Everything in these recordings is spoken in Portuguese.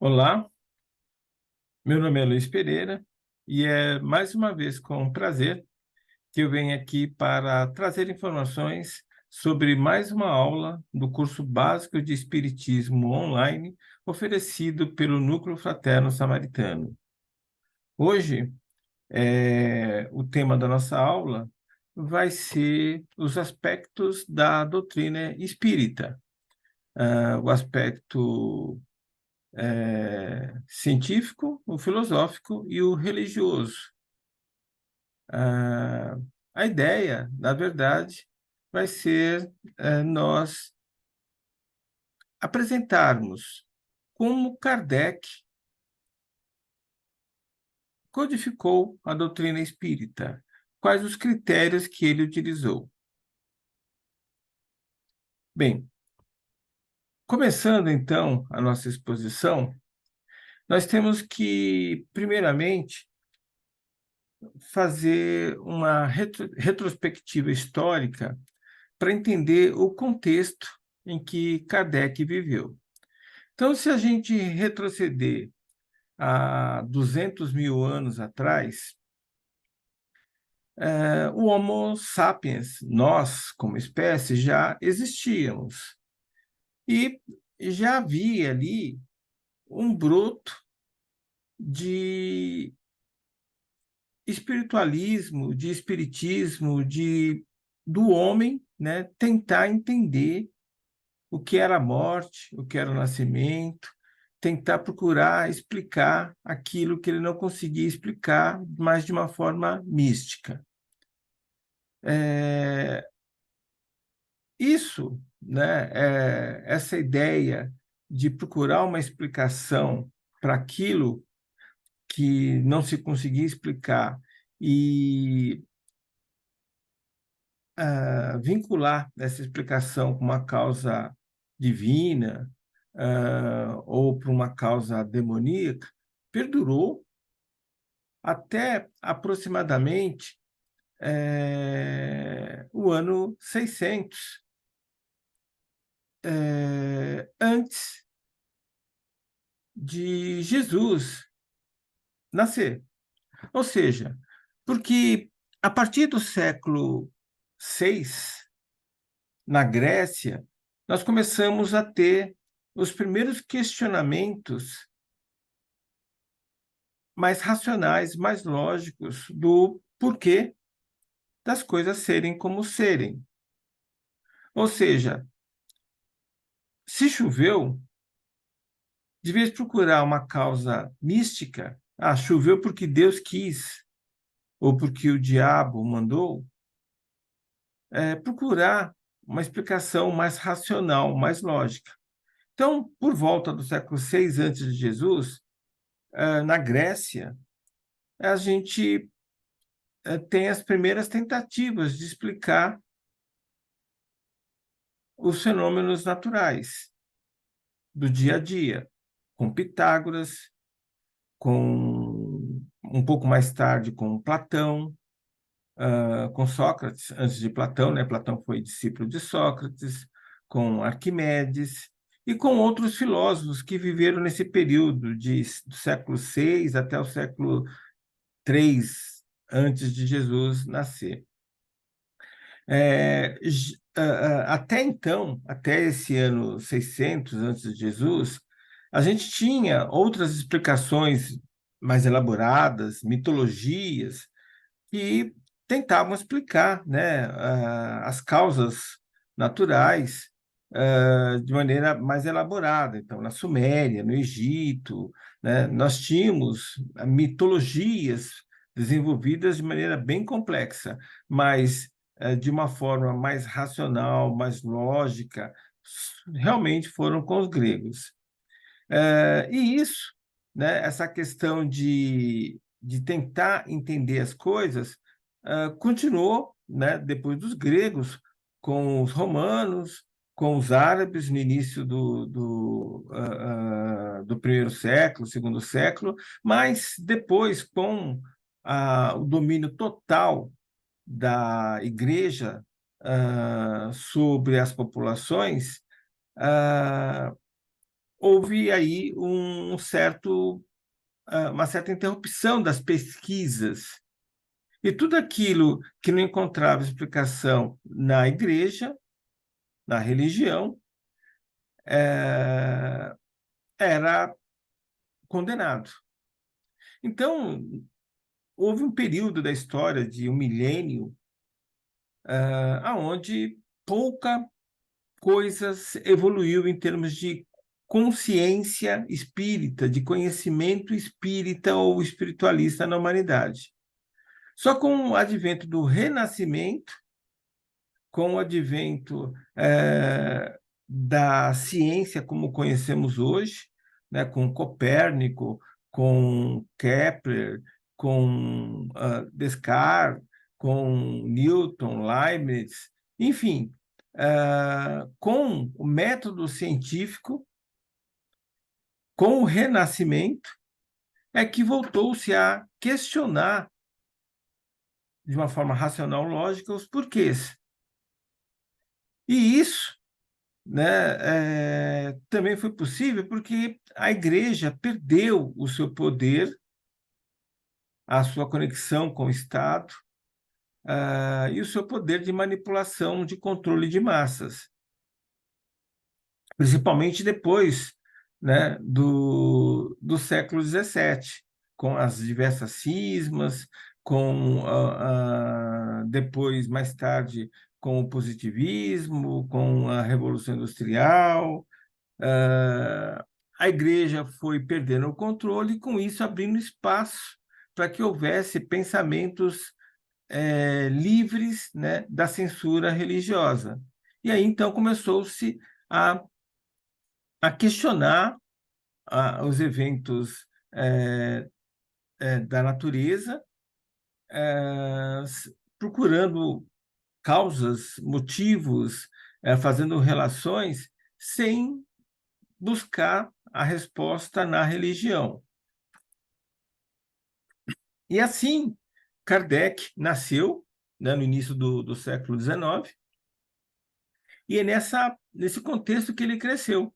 Olá, meu nome é Luiz Pereira e é mais uma vez com prazer que eu venho aqui para trazer informações sobre mais uma aula do curso básico de Espiritismo online oferecido pelo Núcleo Fraterno Samaritano. Hoje, o tema da nossa aula vai ser os aspectos da doutrina espírita, o aspecto científico, o filosófico e o religioso. Ah, a ideia, na verdade, vai ser nós apresentarmos como Kardec codificou a doutrina espírita, quais os critérios que ele utilizou. Bem, começando então a nossa exposição, nós temos que, primeiramente, fazer uma retrospectiva histórica para entender o contexto em que Kardec viveu. Então, se a gente retroceder a 200 mil anos atrás, o Homo sapiens, nós, como espécie, já existíamos. E já havia ali um broto de espiritualismo, de espiritismo, do homem, né, tentar entender o que era a morte, o que era o nascimento, tentar procurar explicar aquilo que ele não conseguia explicar, mas de uma forma mística. Isso, né, essa ideia de procurar uma explicação para aquilo que não se conseguia explicar e vincular essa explicação com uma causa divina, ou para uma causa demoníaca, perdurou até aproximadamente o ano 600, antes de Jesus nascer. Ou seja, porque a partir do século VI, na Grécia, nós começamos a ter os primeiros questionamentos mais racionais, mais lógicos do porquê das coisas serem como serem. Ou seja, se choveu, de vez de procurar uma causa mística, choveu porque Deus quis, ou porque o diabo mandou, procurar uma explicação mais racional, mais lógica. Então, por volta do século VI antes de Jesus, na Grécia, a gente tem as primeiras tentativas de explicar os fenômenos naturais do dia a dia, com Pitágoras, com um pouco mais tarde com Platão, com Sócrates, antes de Platão, né? Platão foi discípulo de Sócrates, com Arquimedes e com outros filósofos que viveram nesse período do século VI até o século III antes de Jesus nascer. Até então, até esse ano 600 antes de Jesus, a gente tinha outras explicações mais elaboradas, mitologias, que tentavam explicar, né, as causas naturais de maneira mais elaborada. Então, na Suméria, no Egito, né, nós tínhamos mitologias desenvolvidas de maneira bem complexa, mas de uma forma mais racional, mais lógica, realmente foram com os gregos. E isso, né, essa questão de tentar entender as coisas, continuou, né, depois dos gregos, com os romanos, com os árabes no início do primeiro século, segundo século, mas depois, com o domínio total da Igreja sobre as populações, houve aí uma certa interrupção das pesquisas. E tudo aquilo que não encontrava explicação na igreja, na religião, era condenado. Então, houve um período da história de um milênio, onde pouca coisa evoluiu em termos de consciência espírita, de conhecimento espírita ou espiritualista na humanidade. Só com o advento do Renascimento, com o advento da ciência como conhecemos hoje, né, com Copérnico, com Kepler, com Descartes, com Newton, Leibniz, enfim, com o método científico, com o Renascimento, é que voltou-se a questionar de uma forma racional, lógica, os porquês. E isso, né, também foi possível porque a igreja perdeu o seu poder, a sua conexão com o Estado, e o seu poder de manipulação, de controle de massas. Principalmente depois, né, do século XVII, com as diversas cismas, com depois, mais tarde, com o positivismo, com a Revolução Industrial. A igreja foi perdendo o controle e, com isso, abrindo espaço para que houvesse pensamentos livres, né, da censura religiosa. E aí, então, começou-se a questionar os eventos da natureza, procurando causas, motivos, fazendo relações, sem buscar a resposta na religião. E assim, Kardec nasceu, né, no início do século XIX, e é nesse contexto que ele cresceu,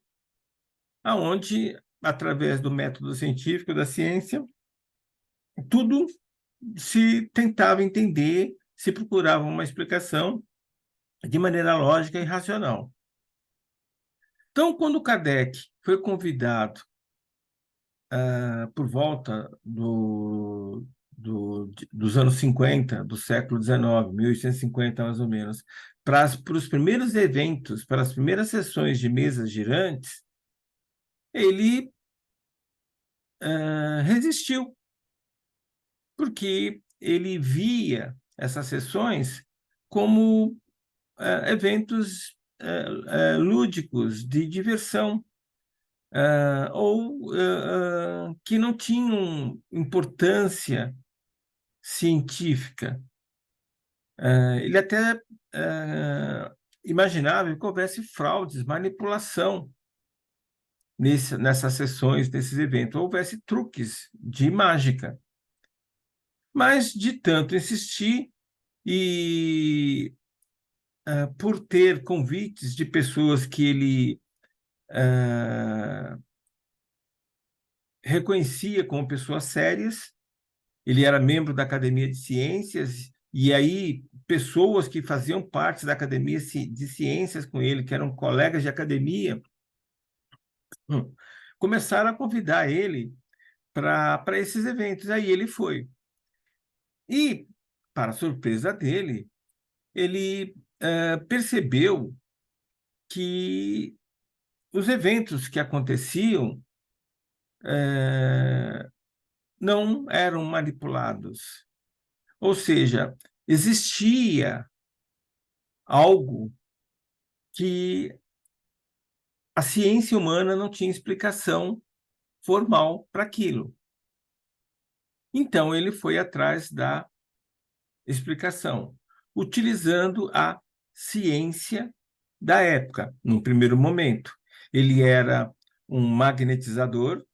aonde, através do método científico, da ciência, tudo se tentava entender, se procurava uma explicação de maneira lógica e racional. Então, quando Kardec foi convidado por volta dos anos 50, do século XIX, 1850 mais ou menos, para os primeiros eventos, para as primeiras sessões de mesas girantes, ele resistiu, porque ele via essas sessões como eventos lúdicos, de diversão, ou que não tinham importância científica. Ele até imaginava que houvesse fraudes, manipulação nessas sessões, nesses eventos, houvesse truques de mágica. Mas, de tanto insistir e por ter convites de pessoas que ele reconhecia como pessoas sérias, ele era membro da Academia de Ciências, e aí pessoas que faziam parte da Academia de Ciências com ele, que eram colegas de academia, começaram a convidar ele para esses eventos. Aí ele foi. E, para surpresa dele, ele percebeu que os eventos que aconteciam não eram manipulados. Ou seja, existia algo que a ciência humana não tinha explicação formal para aquilo. Então, ele foi atrás da explicação, utilizando a ciência da época, num primeiro momento. Ele era um magnetizador,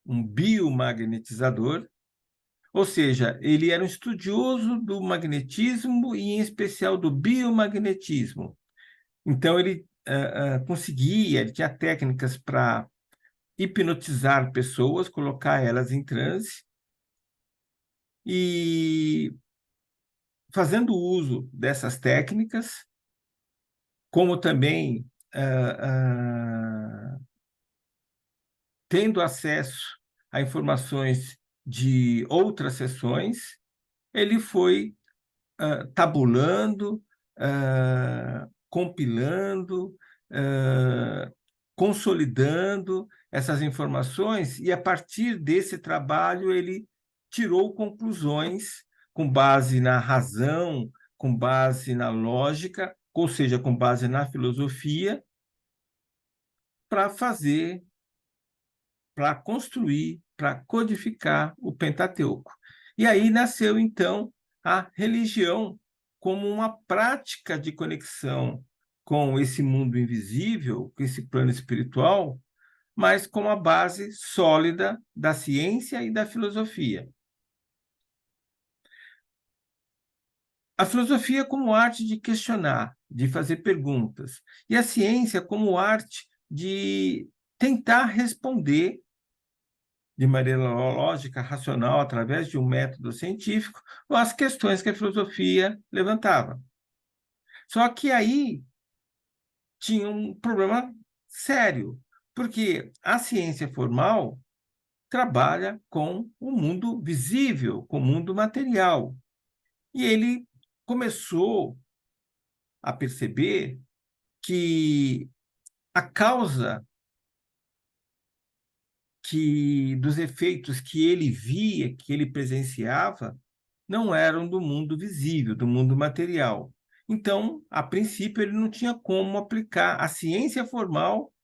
um biomagnetizador, ou seja, ele era um estudioso do magnetismo e, em especial, do biomagnetismo. Então, ele conseguia, ele tinha técnicas para hipnotizar pessoas, colocar elas em transe, e fazendo uso dessas técnicas, como também tendo acesso a informações de outras sessões, ele foi tabulando, compilando, consolidando essas informações, e a partir desse trabalho ele tirou conclusões com base na razão, com base na lógica, ou seja, com base na filosofia, para fazer, para construir, para codificar o Pentateuco. E aí nasceu, então, a religião como uma prática de conexão com esse mundo invisível, com esse plano espiritual, mas com a base sólida da ciência e da filosofia. A filosofia como arte de questionar, de fazer perguntas, e a ciência como arte de tentar responder de maneira lógica, racional, através de um método científico, as questões que a filosofia levantava. Só que aí tinha um problema sério, porque a ciência formal trabalha com o mundo visível, com o mundo material. E ele começou a perceber que a causa dos efeitos que ele via, que ele presenciava, não eram do mundo visível, do mundo material. Então, a princípio, ele não tinha como aplicar a ciência formal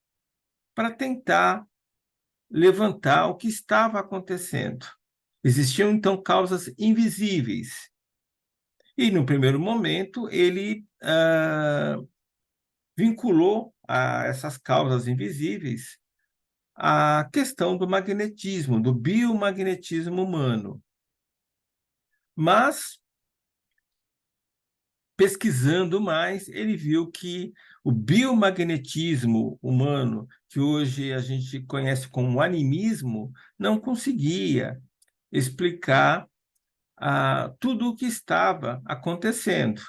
para tentar levantar o que estava acontecendo. Existiam, então, causas invisíveis. E, no primeiro momento, ele vinculou a essas causas invisíveis a questão do magnetismo, do biomagnetismo humano. Mas, pesquisando mais, ele viu que o biomagnetismo humano, que hoje a gente conhece como animismo, não conseguia explicar tudo o que estava acontecendo.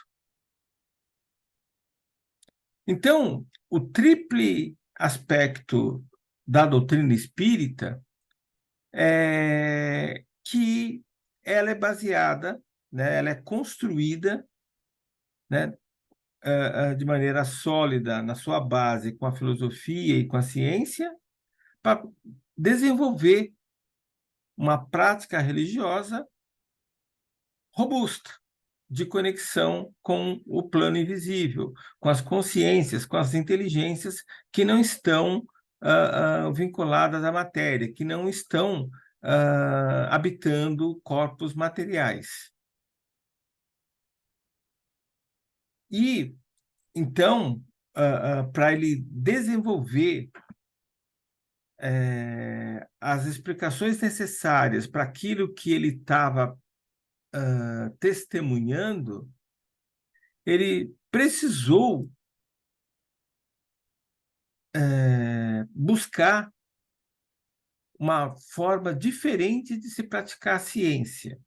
Então, o triple aspecto da doutrina espírita é que ela é baseada, né, ela é construída, né, de maneira sólida na sua base com a filosofia e com a ciência, para desenvolver uma prática religiosa robusta, de conexão com o plano invisível, com as consciências, com as inteligências que não estão vinculadas à matéria, que não estão habitando corpos materiais. E, então, para ele desenvolver as explicações necessárias para aquilo que ele estava testemunhando, ele precisou buscar uma forma diferente de se praticar a ciência.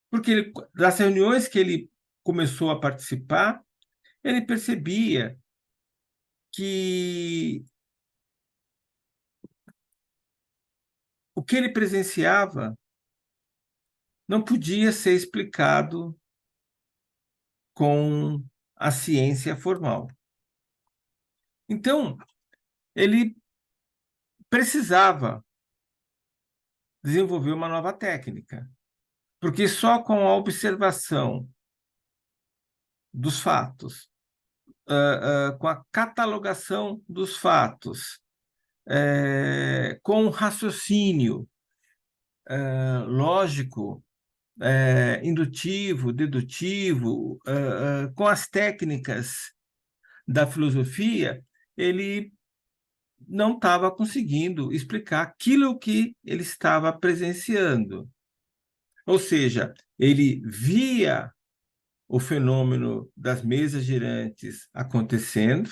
Porque das reuniões que ele começou a participar, ele percebia que o que ele presenciava não podia ser explicado com a ciência formal. Então, ele precisava desenvolver uma nova técnica, porque só com a observação dos fatos, com a catalogação dos fatos, com o raciocínio lógico, indutivo, dedutivo, com as técnicas da filosofia, ele não estava conseguindo explicar aquilo que ele estava presenciando. Ou seja, ele via o fenômeno das mesas girantes acontecendo,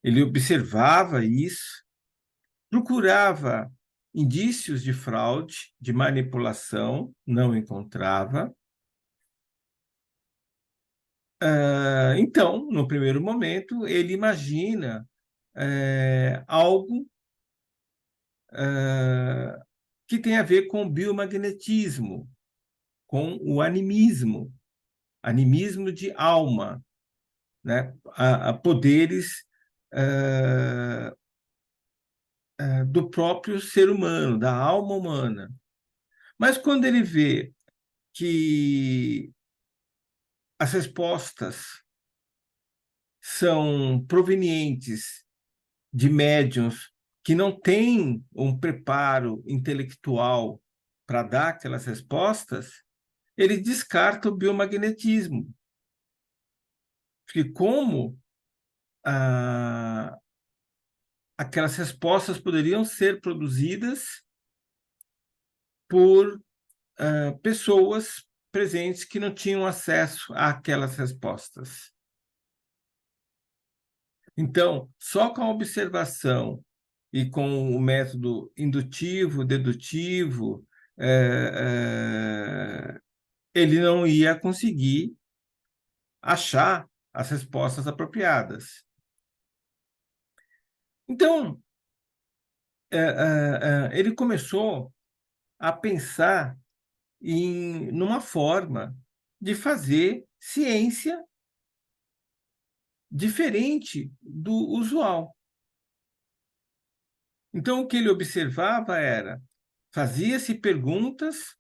ele observava isso, procurava indícios de fraude, de manipulação, não encontrava. Então, no primeiro momento, ele imagina algo que tem a ver com o biomagnetismo, com o animismo, animismo de alma, né? A poderes do próprio ser humano, da alma humana. Mas quando ele vê que as respostas são provenientes de médiuns que não têm um preparo intelectual para dar aquelas respostas, ele descarta o biomagnetismo. Porque como aquelas respostas poderiam ser produzidas por pessoas presentes que não tinham acesso àquelas respostas. Então, só com a observação e com o método indutivo, dedutivo, ele não ia conseguir achar as respostas apropriadas. Então, ele começou a pensar numa forma de fazer ciência diferente do usual. Então, o que ele observava era, fazia-se perguntas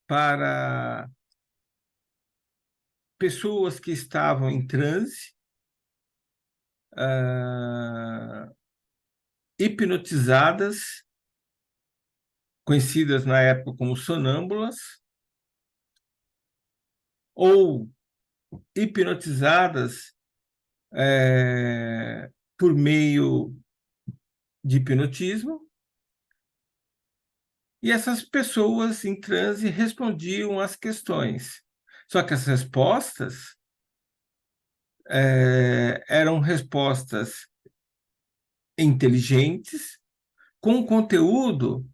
para pessoas que estavam em transe, hipnotizadas, conhecidas na época como sonâmbulas, ou hipnotizadas por meio de hipnotismo, e essas pessoas em transe respondiam às questões. Só que as respostas eram respostas inteligentes, com conteúdo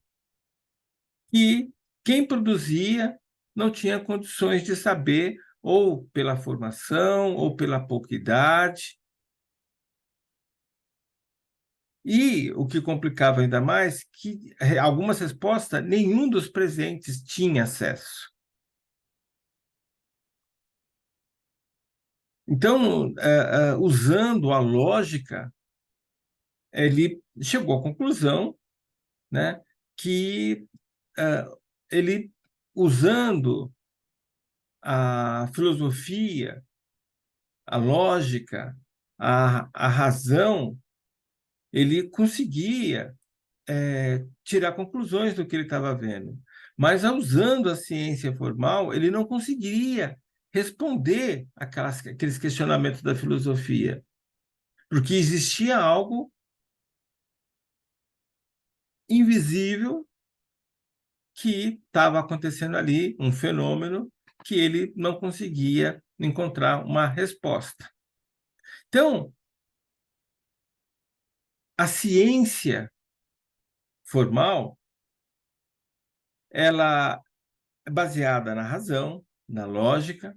que quem produzia não tinha condições de saber, ou pela formação, ou pela pouca idade. E o que complicava ainda mais, que algumas respostas nenhum dos presentes tinha acesso. Então, usando a lógica, ele chegou à conclusão, né, que ele, usando a filosofia, a lógica, a razão, ele conseguia tirar conclusões do que ele estava vendo. Mas, usando a ciência formal, ele não conseguiria responder aqueles questionamentos da filosofia, porque existia algo invisível que estava acontecendo ali, um fenômeno que ele não conseguia encontrar uma resposta. Então, a ciência formal, ela é baseada na razão, na lógica,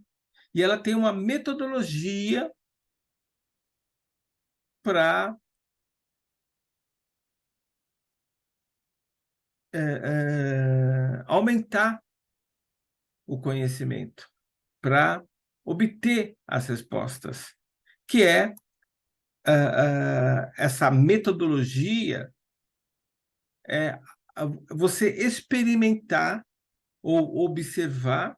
e ela tem uma metodologia para aumentar o conhecimento, para obter as respostas, que é essa metodologia, é você experimentar ou observar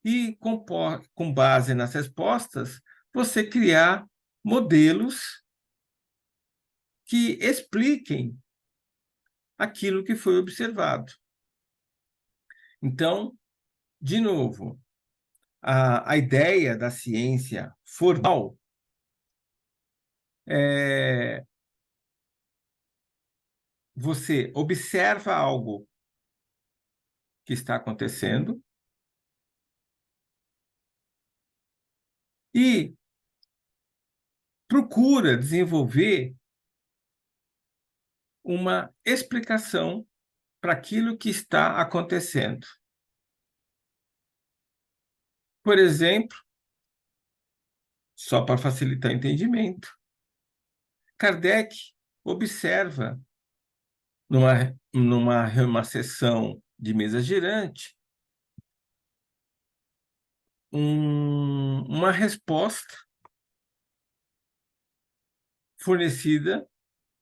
e, com base nas respostas, você criar modelos que expliquem aquilo que foi observado. Então, de novo, a ideia da ciência formal é você observa algo que está acontecendo e procura desenvolver uma explicação para aquilo que está acontecendo. Por exemplo, só para facilitar o entendimento, Kardec observa numa sessão de mesa girante uma resposta fornecida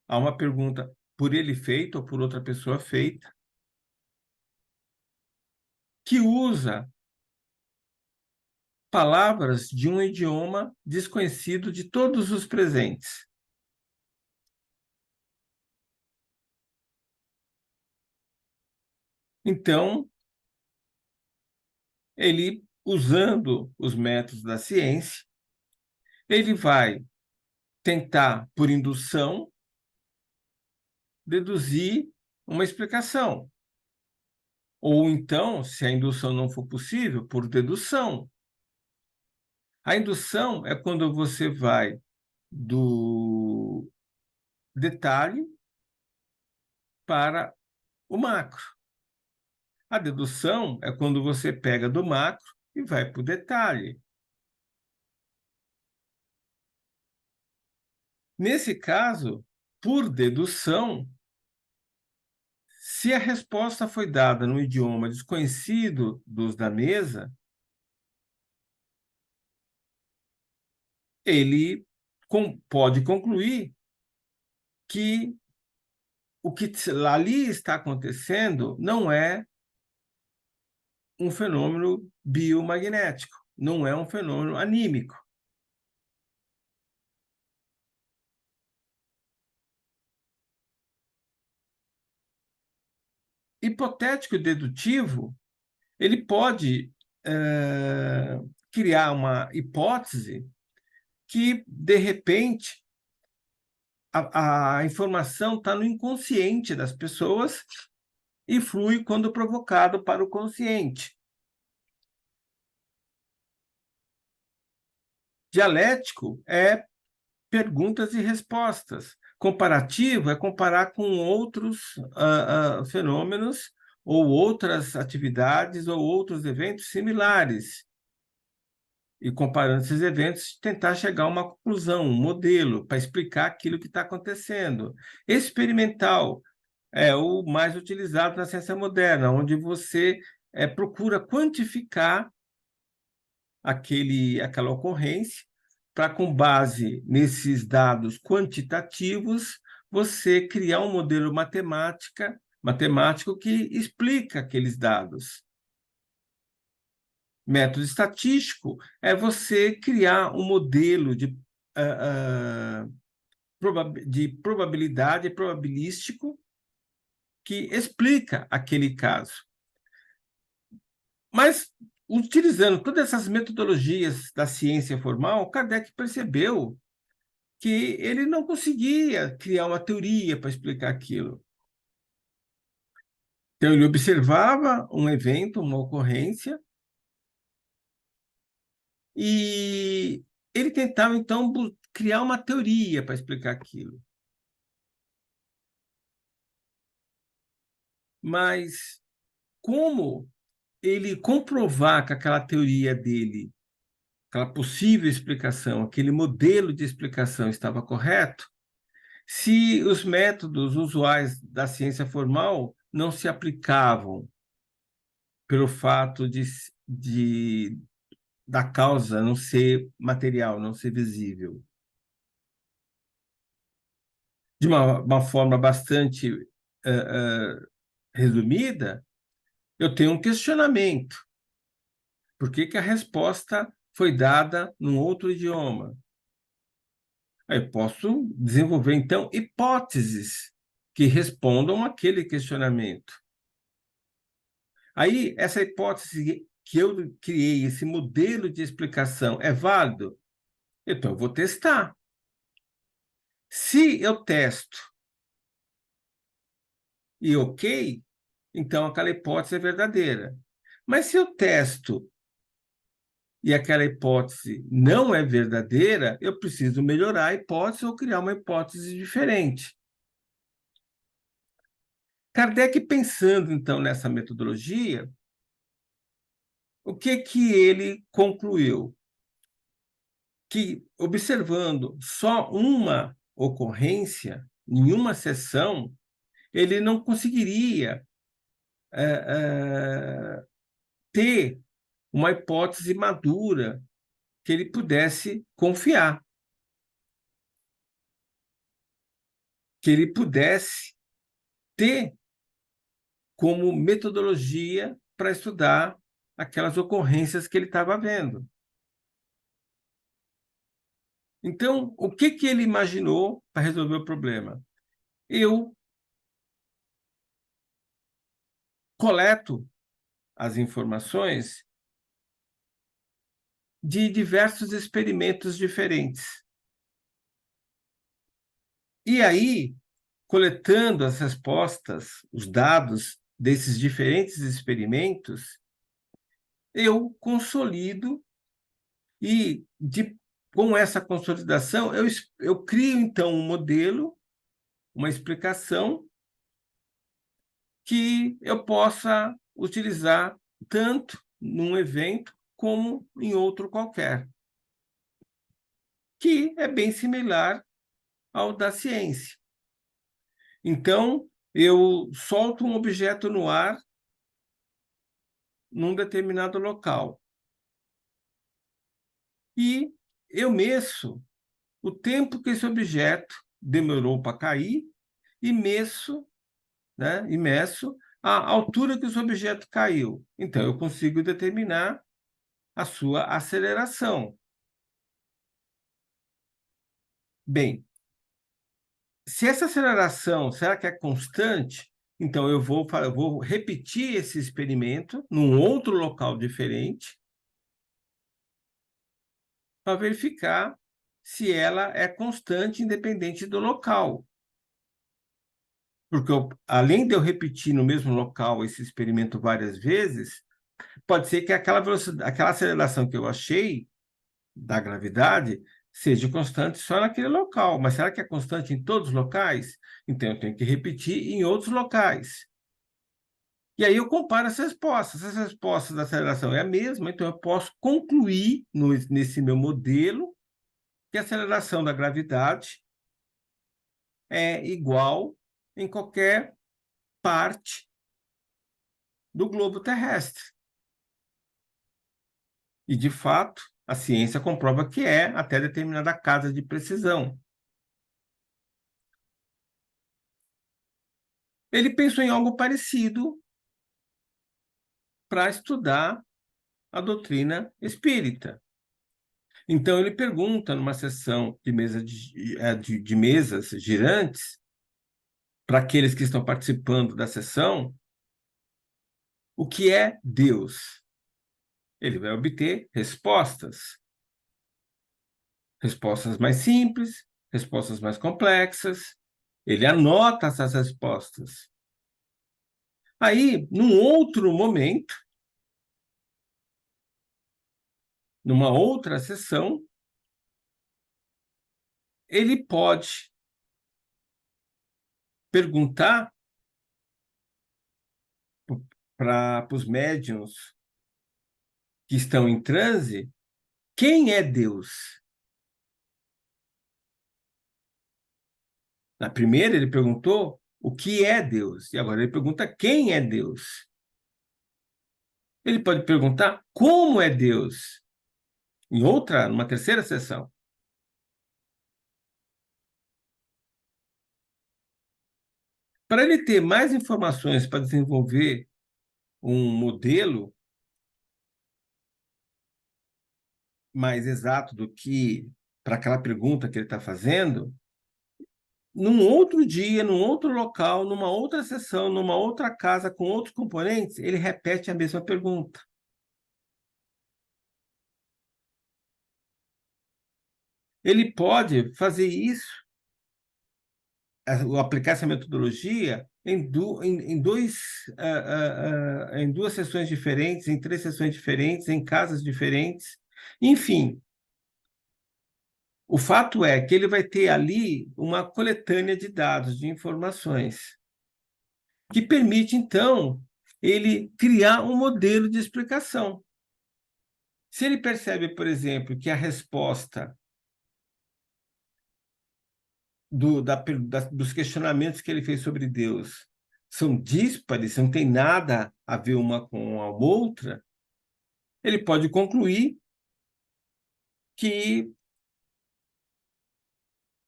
a uma pergunta por ele feita ou por outra pessoa feita, que usa palavras de um idioma desconhecido de todos os presentes. Então, ele, usando os métodos da ciência, ele vai tentar, por indução, deduzir uma explicação. Ou então, se a indução não for possível, por dedução. A indução é quando você vai do detalhe para o macro. A dedução é quando você pega do macro e vai para o detalhe. Nesse caso, por dedução, se a resposta foi dada no idioma desconhecido dos da mesa, ele pode concluir que o que ali está acontecendo não é um fenômeno biomagnético, não é um fenômeno anímico. Hipotético e dedutivo, ele pode criar uma hipótese que, de repente, a informação está no inconsciente das pessoas e flui quando provocado para o consciente. Dialético é perguntas e respostas. Comparativo é comparar com outros fenômenos ou outras atividades ou outros eventos similares. E comparando esses eventos, tentar chegar a uma conclusão, um modelo, para explicar aquilo que está acontecendo. Experimental é o mais utilizado na ciência moderna, onde você procura quantificar aquela ocorrência, para, com base nesses dados quantitativos, você criar um modelo matemático que explica aqueles dados. Método estatístico é você criar um modelo de probabilidade probabilístico que explica aquele caso. Mas, utilizando todas essas metodologias da ciência formal, Kardec percebeu que ele não conseguia criar uma teoria para explicar aquilo. Então, ele observava um evento, uma ocorrência, e ele tentava, então, criar uma teoria para explicar aquilo. Mas como ele comprovar que aquela teoria dele, aquela possível explicação, aquele modelo de explicação estava correto, se os métodos usuais da ciência formal não se aplicavam pelo fato da causa não ser material, não ser visível? De uma forma bastante resumida, eu tenho um questionamento. Por que a resposta foi dada num outro idioma? Aí eu posso desenvolver, então, hipóteses que respondam àquele questionamento. Aí, essa hipótese que eu criei, esse modelo de explicação, é válido? Então, eu vou testar. Se eu testo e ok, então aquela hipótese é verdadeira. Mas se eu testo e aquela hipótese não é verdadeira, eu preciso melhorar a hipótese ou criar uma hipótese diferente. Kardec, pensando então nessa metodologia, o que ele concluiu? Que, observando só uma ocorrência, em uma sessão, ele não conseguiria ter uma hipótese madura que ele pudesse confiar, que ele pudesse ter como metodologia para estudar aquelas ocorrências que ele estava vendo. Então, o que ele imaginou para resolver o problema? Eu coleto as informações de diversos experimentos diferentes. E aí, coletando as respostas, os dados desses diferentes experimentos, eu consolido e, com essa consolidação, eu crio, então, um modelo, uma explicação que eu possa utilizar tanto num evento como em outro qualquer, que é bem similar ao da ciência. Então, eu solto um objeto no ar num determinado local e eu meço o tempo que esse objeto demorou para cair e meço, né, e meço a altura que esse objeto caiu. Então, eu consigo determinar a sua aceleração. Bem, se essa aceleração, será que é constante? Então, eu vou repetir esse experimento num outro local diferente para verificar se ela é constante, independente do local. Porque, além de eu repetir no mesmo local esse experimento várias vezes, pode ser que aquela velocidade, aquela aceleração que eu achei da gravidade seja constante só naquele local. Mas será que é constante em todos os locais? Então, eu tenho que repetir em outros locais. E aí eu comparo as respostas. Se as respostas da aceleração é a mesma, então eu posso concluir nesse meu modelo que a aceleração da gravidade é igual em qualquer parte do globo terrestre. E, de fato, a ciência comprova que é até determinada casa de precisão. Ele pensou em algo parecido para estudar a doutrina espírita. Então, ele pergunta, numa sessão de mesas girantes, para aqueles que estão participando da sessão, o que é Deus? Ele vai obter respostas. Respostas mais simples, respostas mais complexas. Ele anota essas respostas. Aí, num outro momento, numa outra sessão, ele pode perguntar para os médiuns que estão em transe quem é Deus. Na primeira, ele perguntou o que é Deus, e agora ele pergunta quem é Deus. Ele pode perguntar como é Deus, numa terceira sessão. Para ele ter mais informações para desenvolver um modelo mais exato do que para aquela pergunta que ele está fazendo, num outro dia, num outro local, numa outra sessão, numa outra casa, com outros componentes, ele repete a mesma pergunta. Ele pode fazer isso, aplicar essa metodologia em duas sessões diferentes, em três sessões diferentes, em casas diferentes. Enfim, o fato é que ele vai ter ali uma coletânea de dados, de informações, que permite, então, ele criar um modelo de explicação. Se ele percebe, por exemplo, que a resposta dos questionamentos que ele fez sobre Deus são díspares, não tem nada a ver uma com a outra, ele pode concluir que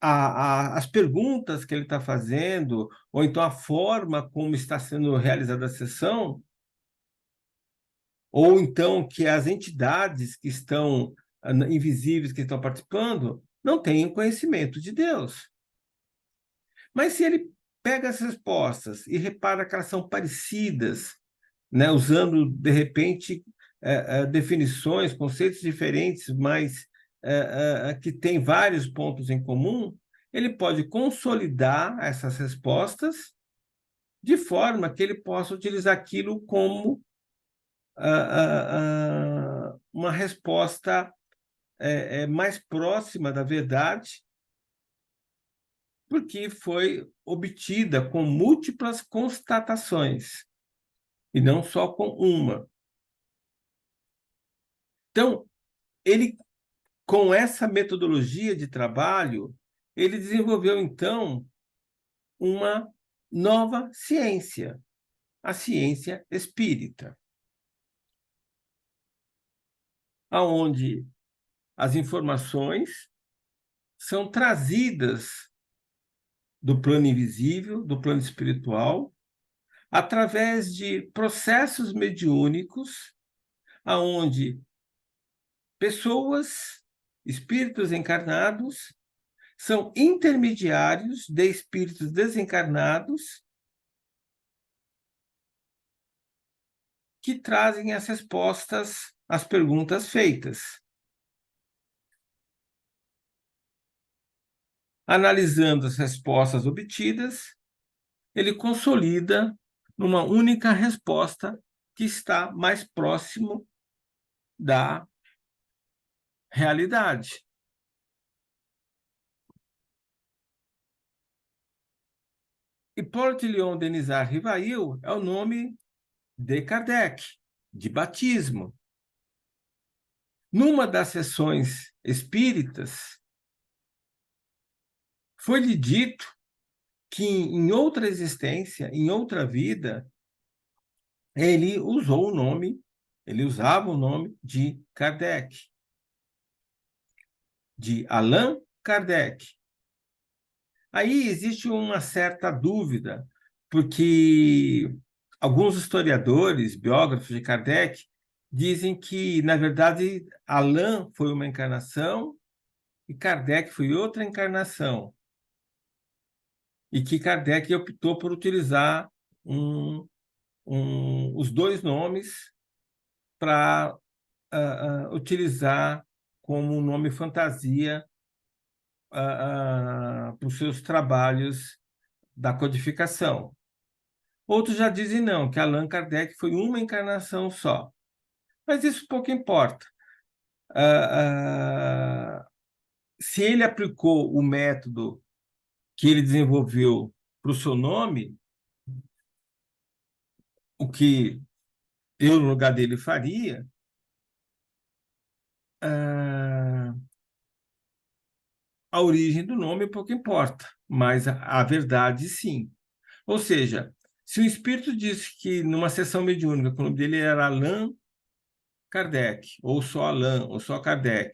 as perguntas que ele está fazendo, ou então a forma como está sendo realizada a sessão, ou então que as entidades que estão invisíveis, que estão participando, não têm conhecimento de Deus. Mas se ele pega as respostas e repara que elas são parecidas, né, usando, de repente, definições, conceitos diferentes, mas que têm vários pontos em comum, ele pode consolidar essas respostas de forma que ele possa utilizar aquilo como uma resposta mais próxima da verdade, porque foi obtida com múltiplas constatações, e não só com uma. Então, ele, com essa metodologia de trabalho, ele desenvolveu, então, uma nova ciência, a ciência espírita, onde as informações são trazidas do plano invisível, do plano espiritual, através de processos mediúnicos, aonde pessoas, espíritos encarnados, são intermediários de espíritos desencarnados que trazem as respostas às perguntas feitas. Analisando as respostas obtidas, ele consolida numa única resposta que está mais próximo da realidade. Hippolyte Léon Denisard Rivail é o nome de Kardec, de batismo. Numa das sessões espíritas, foi-lhe dito que em outra existência, em outra vida, ele usava o nome de Kardec, de Allan Kardec. Aí existe uma certa dúvida, porque alguns historiadores, biógrafos de Kardec, dizem que, na verdade, Allan foi uma encarnação e Kardec foi outra encarnação. E que Kardec optou por utilizar os dois nomes para utilizar como um nome fantasia para os seus trabalhos da codificação. Outros já dizem não, que Allan Kardec foi uma encarnação só. Mas isso pouco importa. Se ele aplicou o método que ele desenvolveu para o seu nome, o que eu, no lugar dele, faria, a origem do nome pouco importa, mas a verdade, sim. Ou seja, se o espírito disse que numa sessão mediúnica, que o nome dele era Allan Kardec, ou só Allan, ou só Kardec,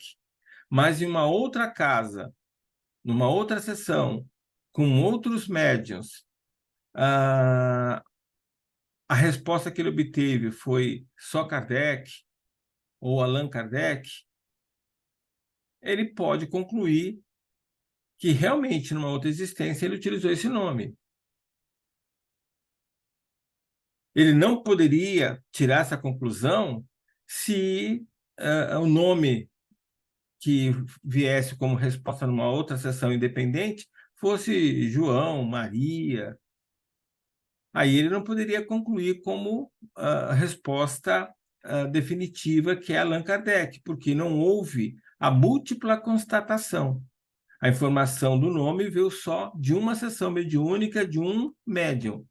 mas em uma outra casa, numa outra sessão, com outros médiuns, a resposta que ele obteve foi só Kardec ou Allan Kardec, ele pode concluir que realmente, numa outra existência, ele utilizou esse nome. Ele não poderia tirar essa conclusão se o nome que viesse como resposta numa outra sessão independente fosse João, Maria, aí ele não poderia concluir como resposta definitiva, que é Allan Kardec, porque não houve a múltipla constatação. A informação do nome veio só de uma sessão mediúnica de um médium.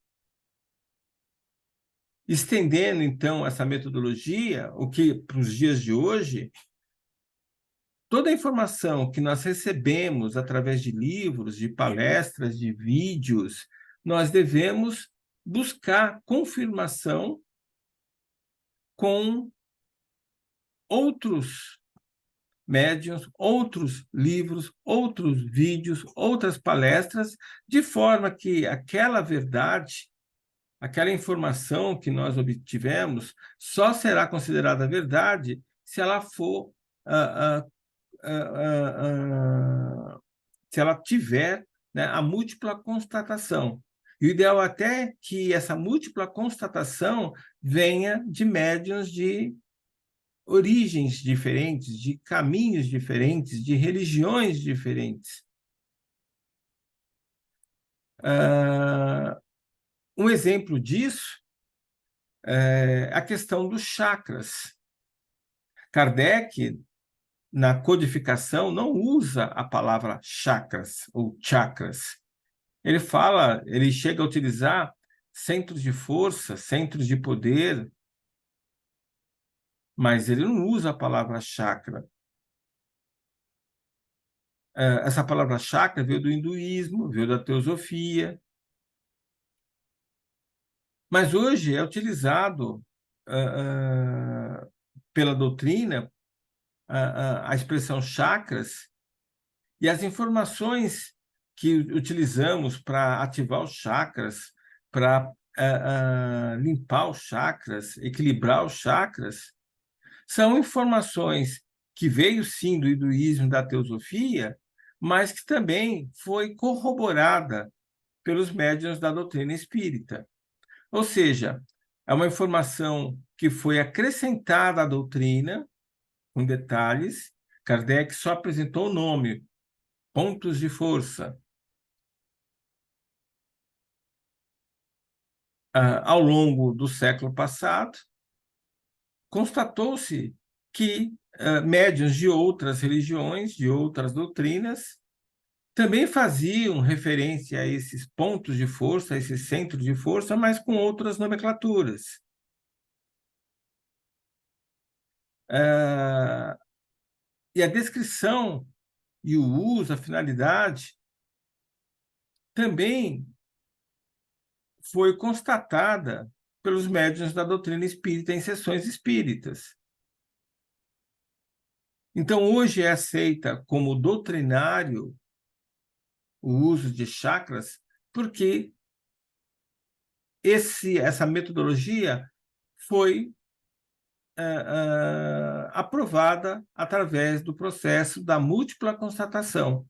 Estendendo, então, essa metodologia, o que para os dias de hoje, toda a informação que nós recebemos através de livros, de palestras, de vídeos, nós devemos buscar confirmação com outros médiuns, outros livros, outros vídeos, outras palestras, de forma que aquela verdade, aquela informação que nós obtivemos, só será considerada verdade se ela for ah, ah, se ela tiver, né, a múltipla constatação. E o ideal até que essa múltipla constatação venha de médiuns de origens diferentes, de caminhos diferentes, de religiões diferentes. Um exemplo disso é a questão dos chakras. Kardec, na codificação, não usa a palavra chakras ou chakras. Ele chega a utilizar centros de força, centros de poder, mas ele não usa a palavra chakra. Essa palavra chakra veio do hinduísmo, veio da teosofia, mas hoje é utilizado pela doutrina a expressão chakras, e as informações que utilizamos para ativar os chakras, para limpar os chakras, equilibrar os chakras, são informações que veio sim do hinduísmo, da teosofia, mas que também foi corroborada pelos médiuns da doutrina espírita. Ou seja, é uma informação que foi acrescentada à doutrina, com detalhes. Kardec só apresentou o nome, pontos de força. Ao longo do século passado, constatou-se que médiuns de outras religiões, de outras doutrinas, também faziam referência a esses pontos de força, a esses centros de força, mas com outras nomenclaturas. E a descrição e o uso, a finalidade, também foi constatada pelos médiuns da doutrina espírita em sessões espíritas. Então, hoje é aceita como doutrinário o uso de chakras, porque essa metodologia foi aprovada através do processo da múltipla constatação.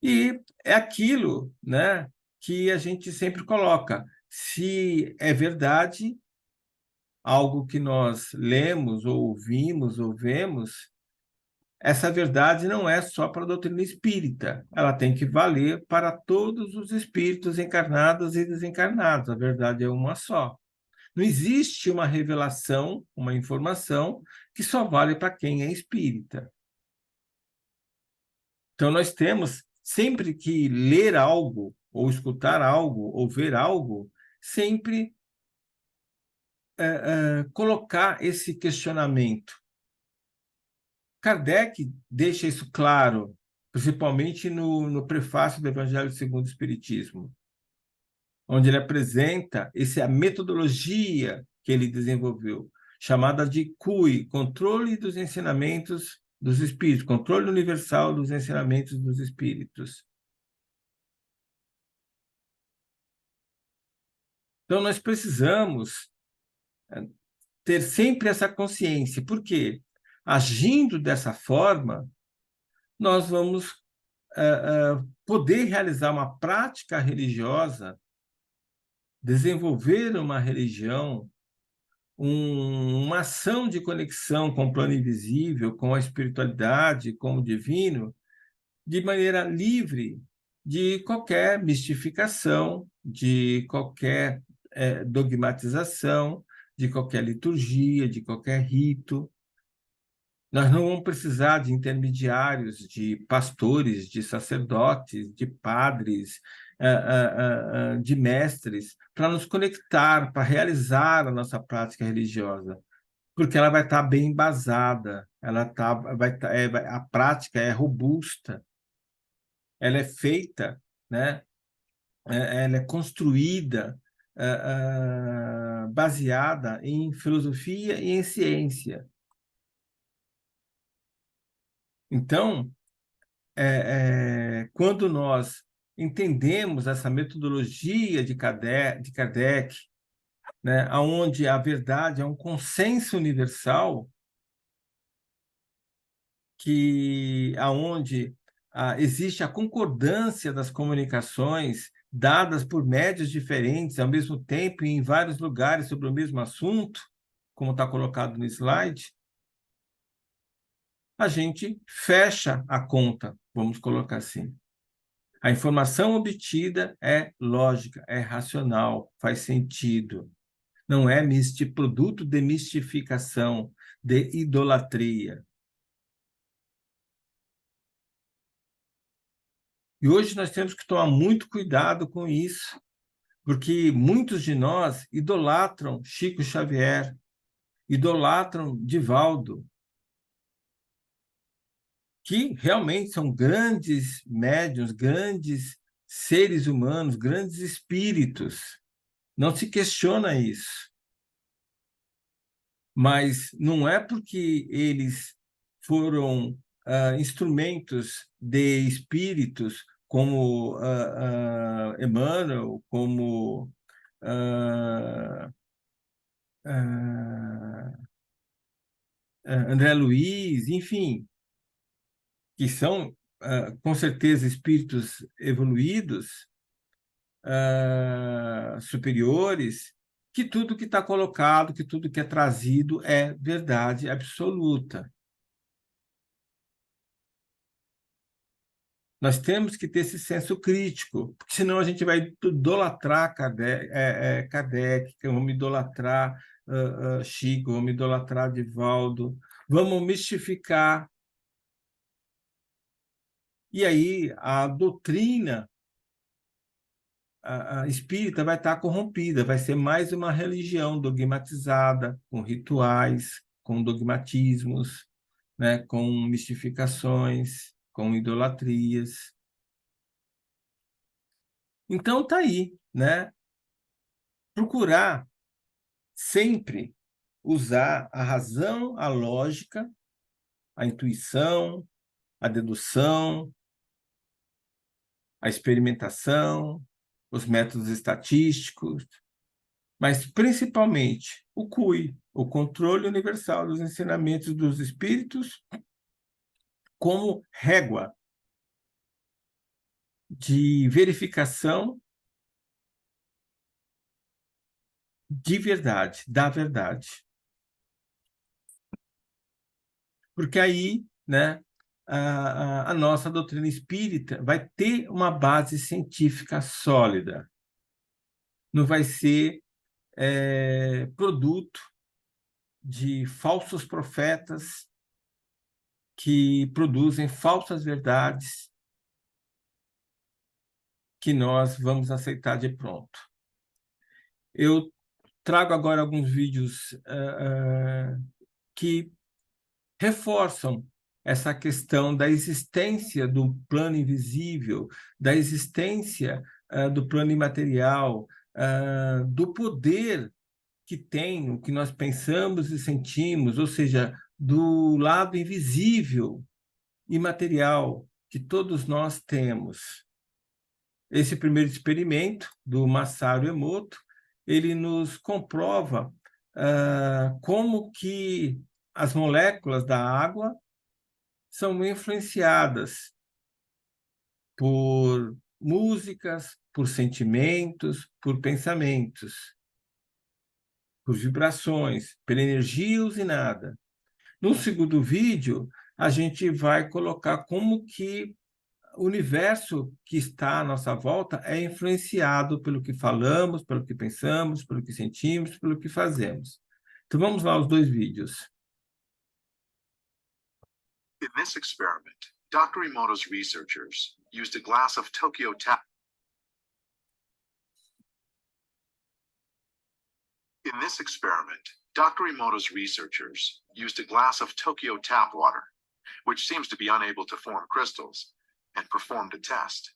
E é aquilo, né, que a gente sempre coloca. Se é verdade, algo que nós lemos, ou ouvimos, ou vemos, essa verdade não é só para a doutrina espírita, ela tem que valer para todos os espíritos encarnados e desencarnados. A verdade é uma só. Não existe uma revelação, uma informação que só vale para quem é espírita. Então, nós temos sempre que ler algo, ou escutar algo, ou ver algo, sempre colocar esse questionamento. Kardec deixa isso claro, principalmente no prefácio do Evangelho segundo o Espiritismo, onde ele apresenta a metodologia que ele desenvolveu, chamada de CUI, Controle dos Ensinamentos dos Espíritos, Controle Universal dos Ensinamentos dos Espíritos. Então, nós precisamos ter sempre essa consciência, porque agindo dessa forma, nós vamos poder realizar uma prática religiosa, desenvolver uma religião, uma ação de conexão com o plano invisível, com a espiritualidade, com o divino, de maneira livre de qualquer mistificação, de qualquer dogmatização, de qualquer liturgia, de qualquer rito. Nós não vamos precisar de intermediários, de pastores, de sacerdotes, de padres, de mestres, para nos conectar, para realizar a nossa prática religiosa, porque ela vai estar bem embasada, a prática é robusta, ela é feita, né? Ela é construída, baseada em filosofia e em ciência. Então, quando nós entendemos essa metodologia de Kardec, né, onde a verdade é um consenso universal, aonde existe a concordância das comunicações dadas por médios diferentes ao mesmo tempo e em vários lugares sobre o mesmo assunto, como está colocado no slide, a gente fecha a conta, vamos colocar assim. A informação obtida é lógica, é racional, faz sentido. Não é produto de mistificação, de idolatria. E hoje nós temos que tomar muito cuidado com isso, porque muitos de nós idolatram Chico Xavier, idolatram Divaldo, que realmente são grandes médiuns, grandes seres humanos, grandes espíritos. Não se questiona isso. Mas não é porque eles foram instrumentos de espíritos como Emmanuel, como André Luiz, enfim, que são, com certeza, espíritos evoluídos, superiores, que tudo que está colocado, que tudo que é trazido é verdade absoluta. Nós temos que ter esse senso crítico, porque senão a gente vai idolatrar Kardec, vamos idolatrar Chico, vamos idolatrar Divaldo, vamos mistificar. E aí a doutrina a espírita vai estar corrompida, vai ser mais uma religião dogmatizada, com rituais, com dogmatismos, né, com mistificações, com idolatrias. Então tá aí, né? Procurar sempre usar a razão, a lógica, a intuição, a dedução, a experimentação, os métodos estatísticos, mas principalmente o CUI, o controle universal dos ensinamentos dos espíritos, como régua de verificação de verdade, da verdade. Porque aí, né, a nossa doutrina espírita vai ter uma base científica sólida. Não vai ser produto de falsos profetas que produzem falsas verdades que nós vamos aceitar de pronto. Eu trago agora alguns vídeos que reforçam essa questão da existência do plano invisível, da existência do plano imaterial, do poder que tem o que nós pensamos e sentimos, ou seja, do lado invisível, imaterial, que todos nós temos. Esse primeiro experimento do Masaru Emoto, ele nos comprova como que as moléculas da água são influenciadas por músicas, por sentimentos, por pensamentos, por vibrações, pela energia usinada. No segundo vídeo, a gente vai colocar como que o universo que está à nossa volta é influenciado pelo que falamos, pelo que pensamos, pelo que sentimos, pelo que fazemos. Então vamos lá, os dois vídeos. In this experiment, Dr. Emoto's researchers used a glass of Tokyo tap. In this experiment, Dr. Emoto's researchers used a glass of Tokyo tap water, which seems to be unable to form crystals, and performed a test.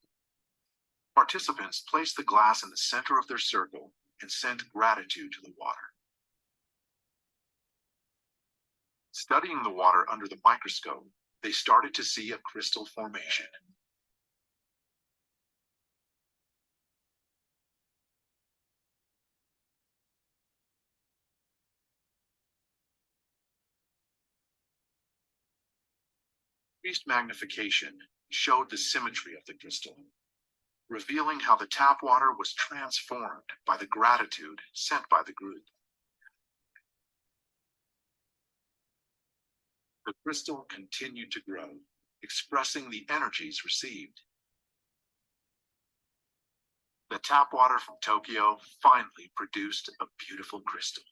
Participants placed the glass in the center of their circle and sent gratitude to the water. Studying the water under the microscope, they started to see a crystal formation. Increased magnification showed the symmetry of the crystal, revealing how the tap water was transformed by the gratitude sent by the group. The crystal continued to grow, expressing the energies received. The tap water from Tokyo finally produced a beautiful crystal.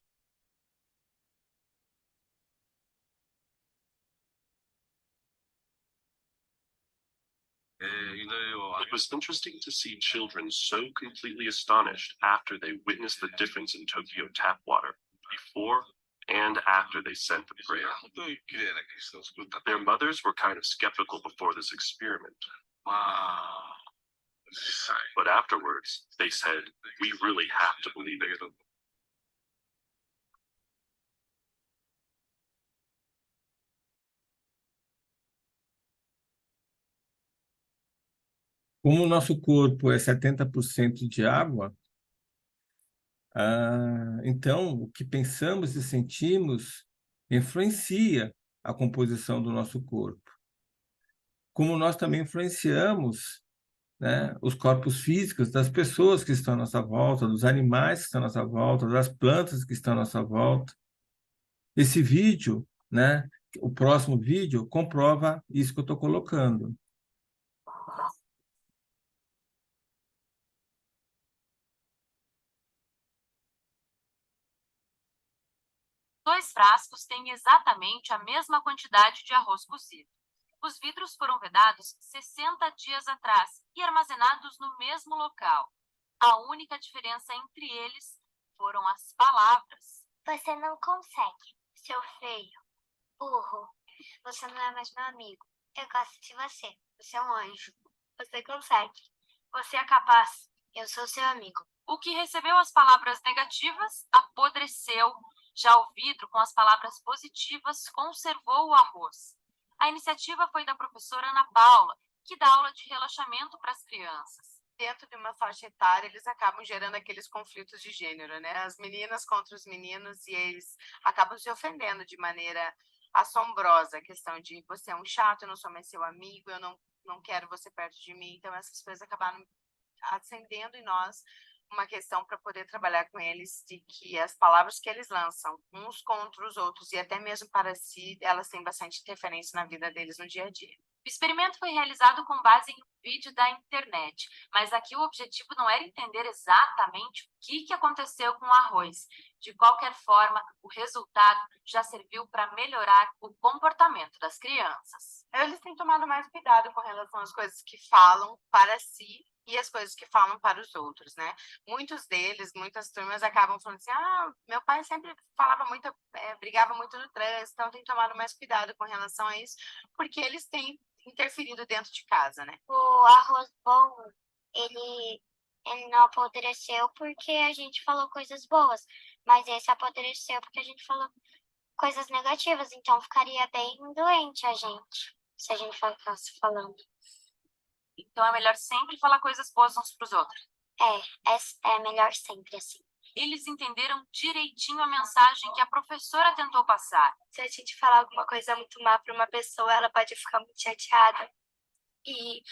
It was interesting to see children so completely astonished after they witnessed the difference in Tokyo tap water, before and after they sent the prayer. Their mothers were kind of skeptical before this experiment. But afterwards, they said, we really have to believe it. Como o nosso corpo é 70% de água, então o que pensamos e sentimos influencia a composição do nosso corpo. Como nós também influenciamos, né, os corpos físicos das pessoas que estão à nossa volta, dos animais que estão à nossa volta, das plantas que estão à nossa volta. Esse vídeo, né, o próximo vídeo, comprova isso que eu estou colocando. Dois frascos têm exatamente a mesma quantidade de arroz cozido. Os vidros foram vedados 60 dias atrás e armazenados no mesmo local. A única diferença entre eles foram as palavras. Você não consegue, seu feio, burro. Você não é mais meu amigo. Eu gosto de você. Você é um anjo. Você consegue. Você é capaz. Eu sou seu amigo. O que recebeu as palavras negativas apodreceu. Já o vidro, com as palavras positivas, conservou o arroz. A iniciativa foi da professora Ana Paula, que dá aula de relaxamento para as crianças. Dentro de uma faixa etária, eles acabam gerando aqueles conflitos de gênero, né? As meninas contra os meninos, e eles acabam se ofendendo de maneira assombrosa. A questão de você é um chato, eu não sou mais seu amigo, eu não quero você perto de mim. Então, essas coisas acabaram acendendo em nós uma questão para poder trabalhar com eles, de que as palavras que eles lançam uns contra os outros e até mesmo para si, elas têm bastante interferência na vida deles no dia a dia. O experimento foi realizado com base em um vídeo da internet, mas aqui o objetivo não era entender exatamente o que aconteceu com o arroz. De qualquer forma, o resultado já serviu para melhorar o comportamento das crianças. Eles têm tomado mais cuidado com relação às coisas que falam para si e as coisas que falam para os outros, né? Muitos deles, muitas turmas acabam falando assim, meu pai sempre falava muito, brigava muito no trânsito, então tem tomado mais cuidado com relação a isso, porque eles têm interferido dentro de casa, né? O arroz bom, ele não apodreceu porque a gente falou coisas boas, mas esse apodreceu porque a gente falou coisas negativas, então ficaria bem doente a gente, se a gente ficasse falando. Então é melhor sempre falar coisas boas uns para os outros. É melhor sempre assim. Eles entenderam direitinho a mensagem que a professora tentou passar. Se a gente falar alguma coisa muito má para uma pessoa, ela pode ficar muito chateada e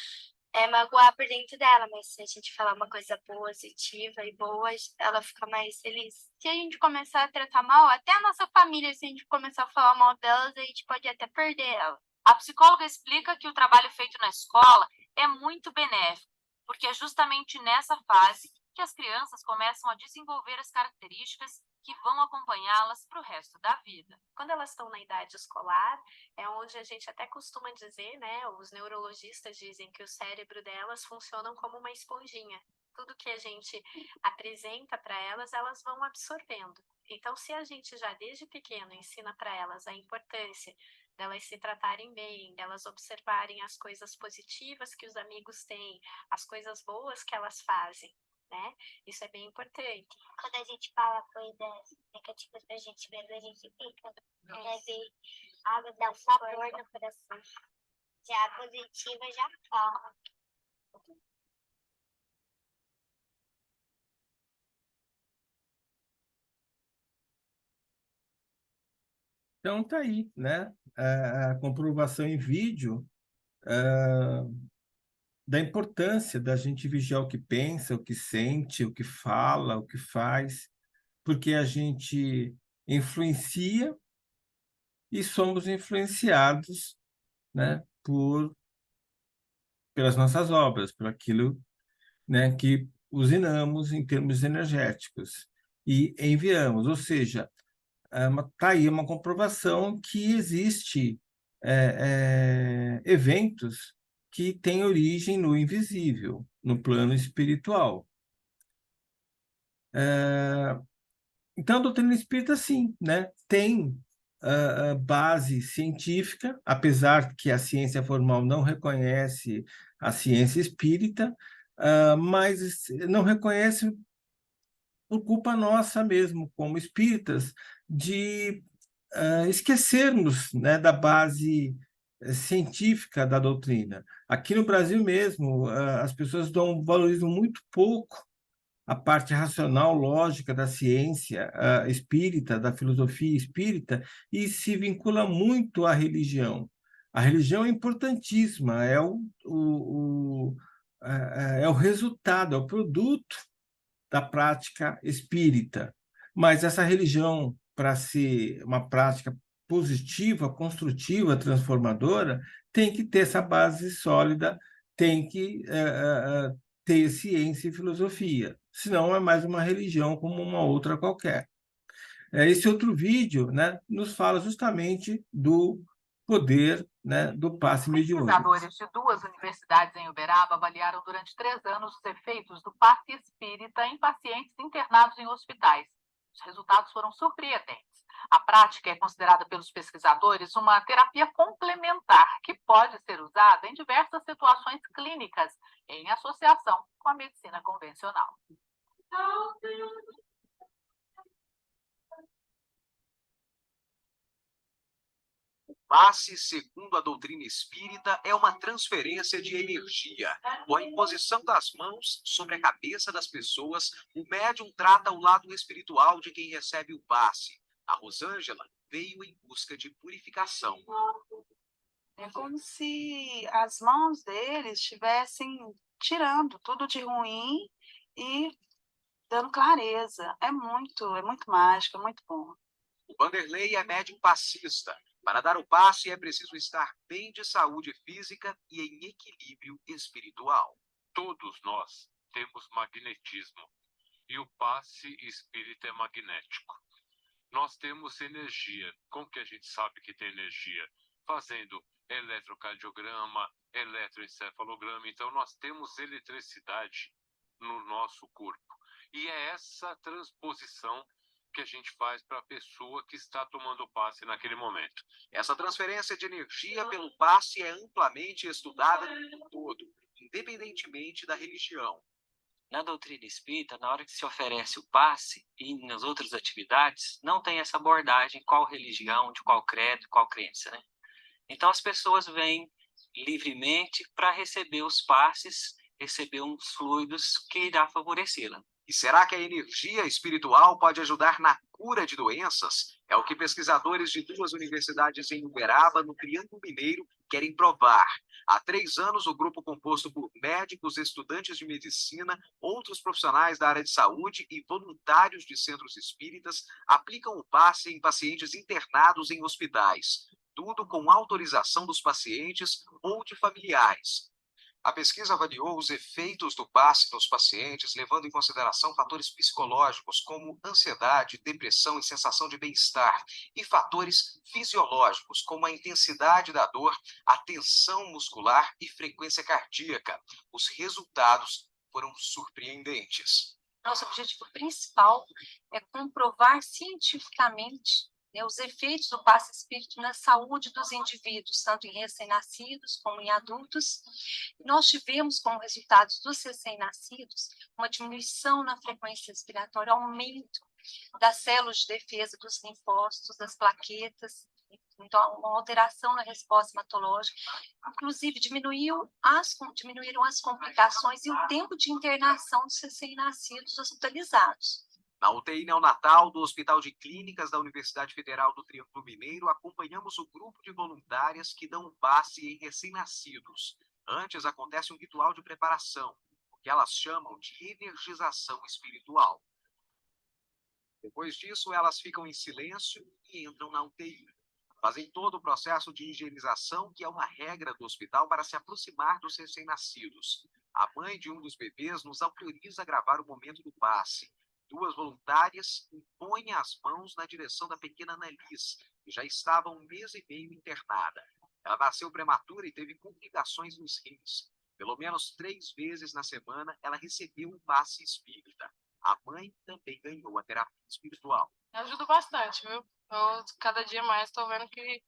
magoar por dentro dela, mas se a gente falar uma coisa positiva e boa, ela fica mais feliz. Se a gente começar a tratar mal, até a nossa família, se a gente começar a falar mal delas, a gente pode até perder ela. A psicóloga explica que o trabalho feito na escola é muito benéfico, porque é justamente nessa fase que as crianças começam a desenvolver as características que vão acompanhá-las para o resto da vida. Quando elas estão na idade escolar, é onde a gente até costuma dizer, né, os neurologistas dizem que o cérebro delas funcionam como uma esponjinha. Tudo que a gente apresenta para elas, elas vão absorvendo. Então, se a gente já desde pequeno ensina para elas a importância delas se tratarem bem, delas observarem as coisas positivas que os amigos têm, as coisas boas que elas fazem, né? Isso é bem importante. Quando a gente fala coisas negativas pra gente mesmo, a gente fica. Ver algo dá um sabor no coração. Já a positiva já fala. Então tá aí, né? A comprovação em vídeo da importância da gente vigiar o que pensa, o que sente, o que fala, o que faz, porque a gente influencia e somos influenciados, né, pelas nossas obras, por aquilo, né, que usinamos em termos energéticos e enviamos. Ou seja, tá aí uma comprovação que existe eventos que têm origem no invisível, no plano espiritual. Então, a doutrina espírita, sim, né, tem base científica, apesar que a ciência formal não reconhece a ciência espírita, mas não reconhece por culpa nossa mesmo, como espíritas, de esquecermos, né, da base científica da doutrina. Aqui no Brasil mesmo, as pessoas valorizam muito pouco a parte racional, lógica da ciência espírita, da filosofia espírita, e se vincula muito à religião. A religião é importantíssima, é o resultado, é o produto da prática espírita. Mas essa religião, para ser uma prática positiva, construtiva, transformadora, tem que ter essa base sólida, tem que ter ciência e filosofia. Senão é mais uma religião como uma outra qualquer. Esse outro vídeo, né, nos fala justamente do poder, né, do passe mediúnico. Pesquisadores de 2 universidades em Uberaba avaliaram durante 3 anos os efeitos do passe espírita em pacientes internados em hospitais. Os resultados foram surpreendentes. A prática é considerada pelos pesquisadores uma terapia complementar que pode ser usada em diversas situações clínicas em associação com a medicina convencional. Passe, segundo a doutrina espírita, é uma transferência de energia. Com a imposição das mãos sobre a cabeça das pessoas, o médium trata o lado espiritual de quem recebe o passe. A Rosângela veio em busca de purificação. É como se as mãos deles estivessem tirando tudo de ruim e dando clareza. É muito mágico, é muito bom. O Vanderlei é médium passista. Para dar o passe é preciso estar bem de saúde física e em equilíbrio espiritual. Todos nós temos magnetismo e o passe espírita é magnético. Nós temos energia. Como que a gente sabe que tem energia? Fazendo eletrocardiograma, eletroencefalograma. Então, nós temos eletricidade no nosso corpo. E é essa transposição que a gente faz para a pessoa que está tomando o passe naquele momento. Essa transferência de energia pelo passe é amplamente estudada no mundo todo, independentemente da religião. Na doutrina espírita, na hora que se oferece o passe e nas outras atividades, não tem essa abordagem qual religião, de qual credo, qual crença, né? Então as pessoas vêm livremente para receber os passes, receber uns fluidos que irá favorecê-la. E será que a energia espiritual pode ajudar na cura de doenças? É o que pesquisadores de 2 universidades em Uberaba, no Triângulo Mineiro, querem provar. Há 3 anos, o grupo composto por médicos, estudantes de medicina, outros profissionais da área de saúde e voluntários de centros espíritas aplicam o passe em pacientes internados em hospitais. Tudo com autorização dos pacientes ou de familiares. A pesquisa avaliou os efeitos do passe nos pacientes, levando em consideração fatores psicológicos como ansiedade, depressão e sensação de bem-estar, e fatores fisiológicos como a intensidade da dor, a tensão muscular e frequência cardíaca. Os resultados foram surpreendentes. Nosso objetivo principal é comprovar cientificamente, né, os efeitos do passe espírito na saúde dos indivíduos, tanto em recém-nascidos como em adultos. Nós tivemos como resultados dos recém-nascidos uma diminuição na frequência respiratória, aumento das células de defesa dos linfócitos, das plaquetas, então uma alteração na resposta hematológica, inclusive diminuíram as complicações e o tempo de internação dos recém-nascidos hospitalizados. Na UTI neonatal do Hospital de Clínicas da Universidade Federal do Triângulo Mineiro, acompanhamos o grupo de voluntárias que dão passe em recém-nascidos. Antes acontece um ritual de preparação, o que elas chamam de energização espiritual. Depois disso, elas ficam em silêncio e entram na UTI. Fazem todo o processo de higienização, que é uma regra do hospital para se aproximar dos recém-nascidos. A mãe de um dos bebês nos autoriza a gravar o momento do passe. 2 voluntárias impõem as mãos na direção da pequena Annalise, que já estava há 1 mês e meio internada. Ela nasceu prematura e teve complicações nos rins. Pelo menos 3 vezes na semana, ela recebeu um passe espírita. A mãe também ganhou a terapia espiritual. Ajuda bastante, viu? Eu, cada dia mais, estou vendo que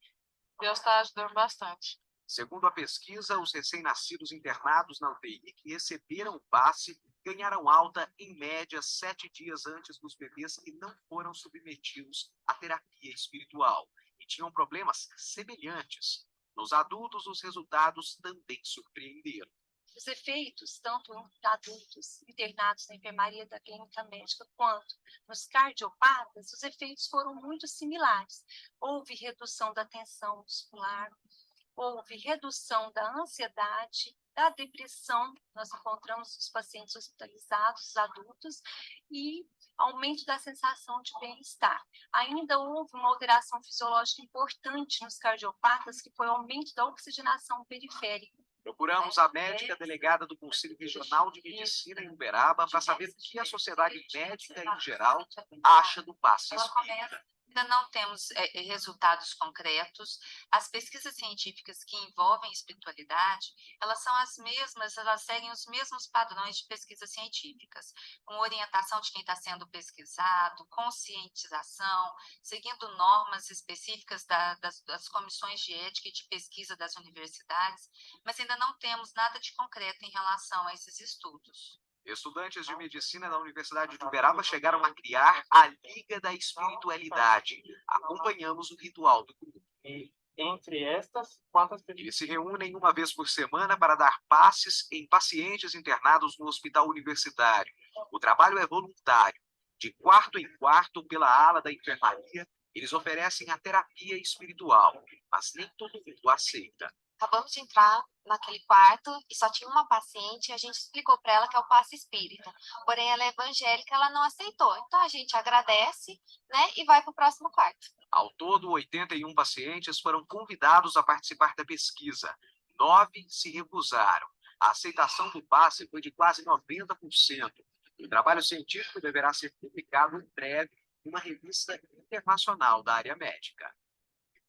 Deus está ajudando bastante. Segundo a pesquisa, os recém-nascidos internados na UTI que receberam o passe ganharam alta, em média, 7 dias antes dos bebês que não foram submetidos à terapia espiritual e tinham problemas semelhantes. Nos adultos, os resultados também surpreenderam. Os efeitos, tanto em adultos internados na enfermaria da clínica médica, quanto nos cardiopatas, os efeitos foram muito similares. Houve redução da tensão muscular, houve redução da ansiedade, da depressão, nós encontramos os pacientes hospitalizados, os adultos, e aumento da sensação de bem-estar. Ainda houve uma alteração fisiológica importante nos cardiopatas, que foi o aumento da oxigenação periférica. Procuramos a médica delegada do Conselho Regional de Medicina em Uberaba para saber o que a sociedade médica em geral acha do passe espírita. Ainda não temos resultados concretos. As pesquisas científicas que envolvem espiritualidade, elas são as mesmas, elas seguem os mesmos padrões de pesquisas científicas, com orientação de quem está sendo pesquisado, conscientização, seguindo normas específicas das comissões de ética e de pesquisa das universidades, mas ainda não temos nada de concreto em relação a esses estudos. Estudantes de medicina da Universidade de Uberaba chegaram a criar a Liga da Espiritualidade. Acompanhamos o ritual do grupo. Entre estas, quantas pessoas? Eles se reúnem 1 vez por semana para dar passes em pacientes internados no hospital universitário. O trabalho é voluntário. De quarto em quarto, pela ala da enfermaria, eles oferecem a terapia espiritual, mas nem todo mundo aceita. Acabamos de entrar naquele quarto e só tinha uma paciente e a gente explicou para ela que é o passe espírita. Porém, ela é evangélica, ela não aceitou. Então, a gente agradece, né, e vai para o próximo quarto. Ao todo, 81 pacientes foram convidados a participar da pesquisa. 9 se recusaram. A aceitação do passe foi de quase 90%. O trabalho científico deverá ser publicado em breve em uma revista internacional da área médica.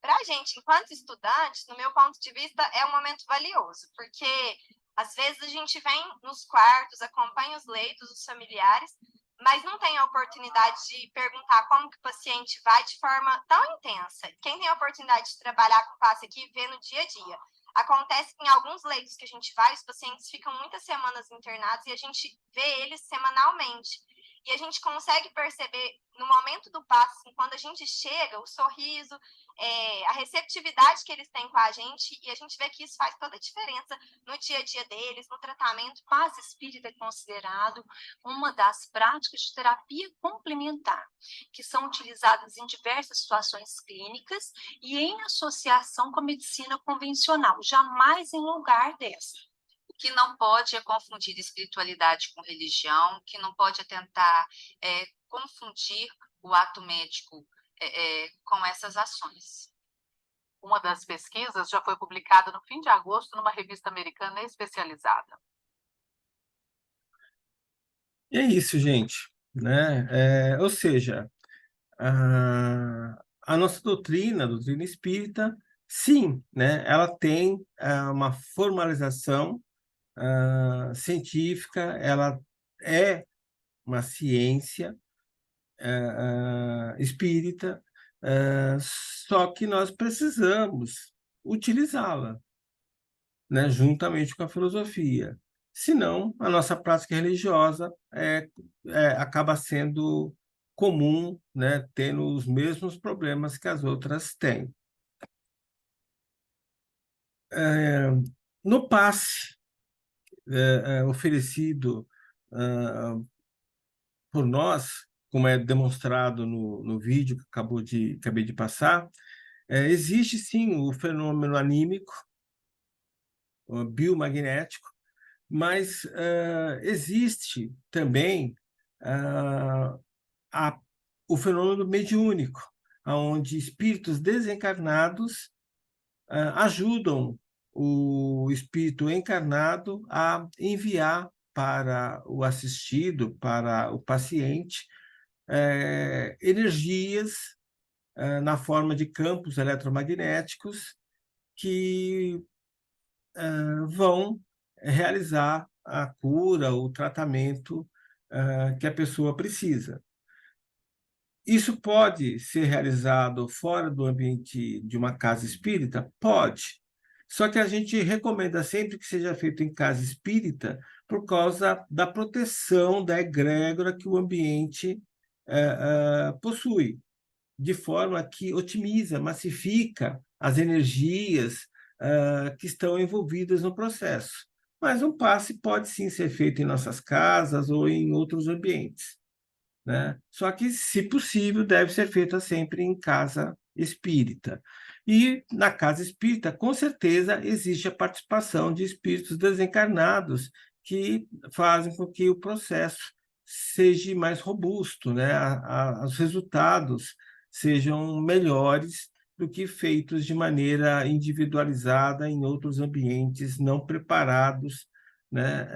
Para a gente, enquanto estudantes, no meu ponto de vista, é um momento valioso, porque às vezes a gente vem nos quartos, acompanha os leitos, os familiares, mas não tem a oportunidade de perguntar como que o paciente vai de forma tão intensa. Quem tem a oportunidade de trabalhar com passe aqui vê no dia a dia. Acontece que em alguns leitos que a gente vai, os pacientes ficam muitas semanas internados e a gente vê eles semanalmente. E a gente consegue perceber no momento do passe, quando a gente chega, o sorriso, a receptividade que eles têm com a gente, e a gente vê que isso faz toda a diferença no dia a dia deles, no tratamento. O passe espírita é considerado uma das práticas de terapia complementar, que são utilizadas em diversas situações clínicas e em associação com a medicina convencional, jamais em lugar dessa. O que não pode é confundir espiritualidade com religião, que não pode é tentar confundir o ato médico com essas ações. Uma das pesquisas já foi publicada no fim de agosto numa revista americana especializada. E é isso, gente, né? Ou seja, a nossa doutrina, a doutrina espírita, sim, né? Ela tem uma formalização científica, ela é uma ciência espírita, só que nós precisamos utilizá-la, né, juntamente com a filosofia. Senão, a nossa prática religiosa acaba sendo comum, né, tendo os mesmos problemas que as outras têm. No passe oferecido por nós, como é demonstrado no vídeo que acabei de passar, existe sim o fenômeno anímico, o biomagnético, mas existe também o fenômeno mediúnico, onde espíritos desencarnados ajudam o espírito encarnado a enviar para o assistido, para o paciente, energias na forma de campos eletromagnéticos que vão realizar a cura, o tratamento que a pessoa precisa. Isso pode ser realizado fora do ambiente de uma casa espírita? Pode. Só que a gente recomenda sempre que seja feito em casa espírita por causa da proteção da egrégora que o ambiente possui, de forma que otimiza, massifica as energias que estão envolvidas no processo. Mas um passe pode sim ser feito em nossas casas ou em outros ambientes, né? Só que, se possível, deve ser feita sempre em casa espírita. E na casa espírita, com certeza, existe a participação de espíritos desencarnados que fazem com que o processo seja mais robusto, né? Os resultados sejam melhores do que feitos de maneira individualizada em outros ambientes não preparados, né?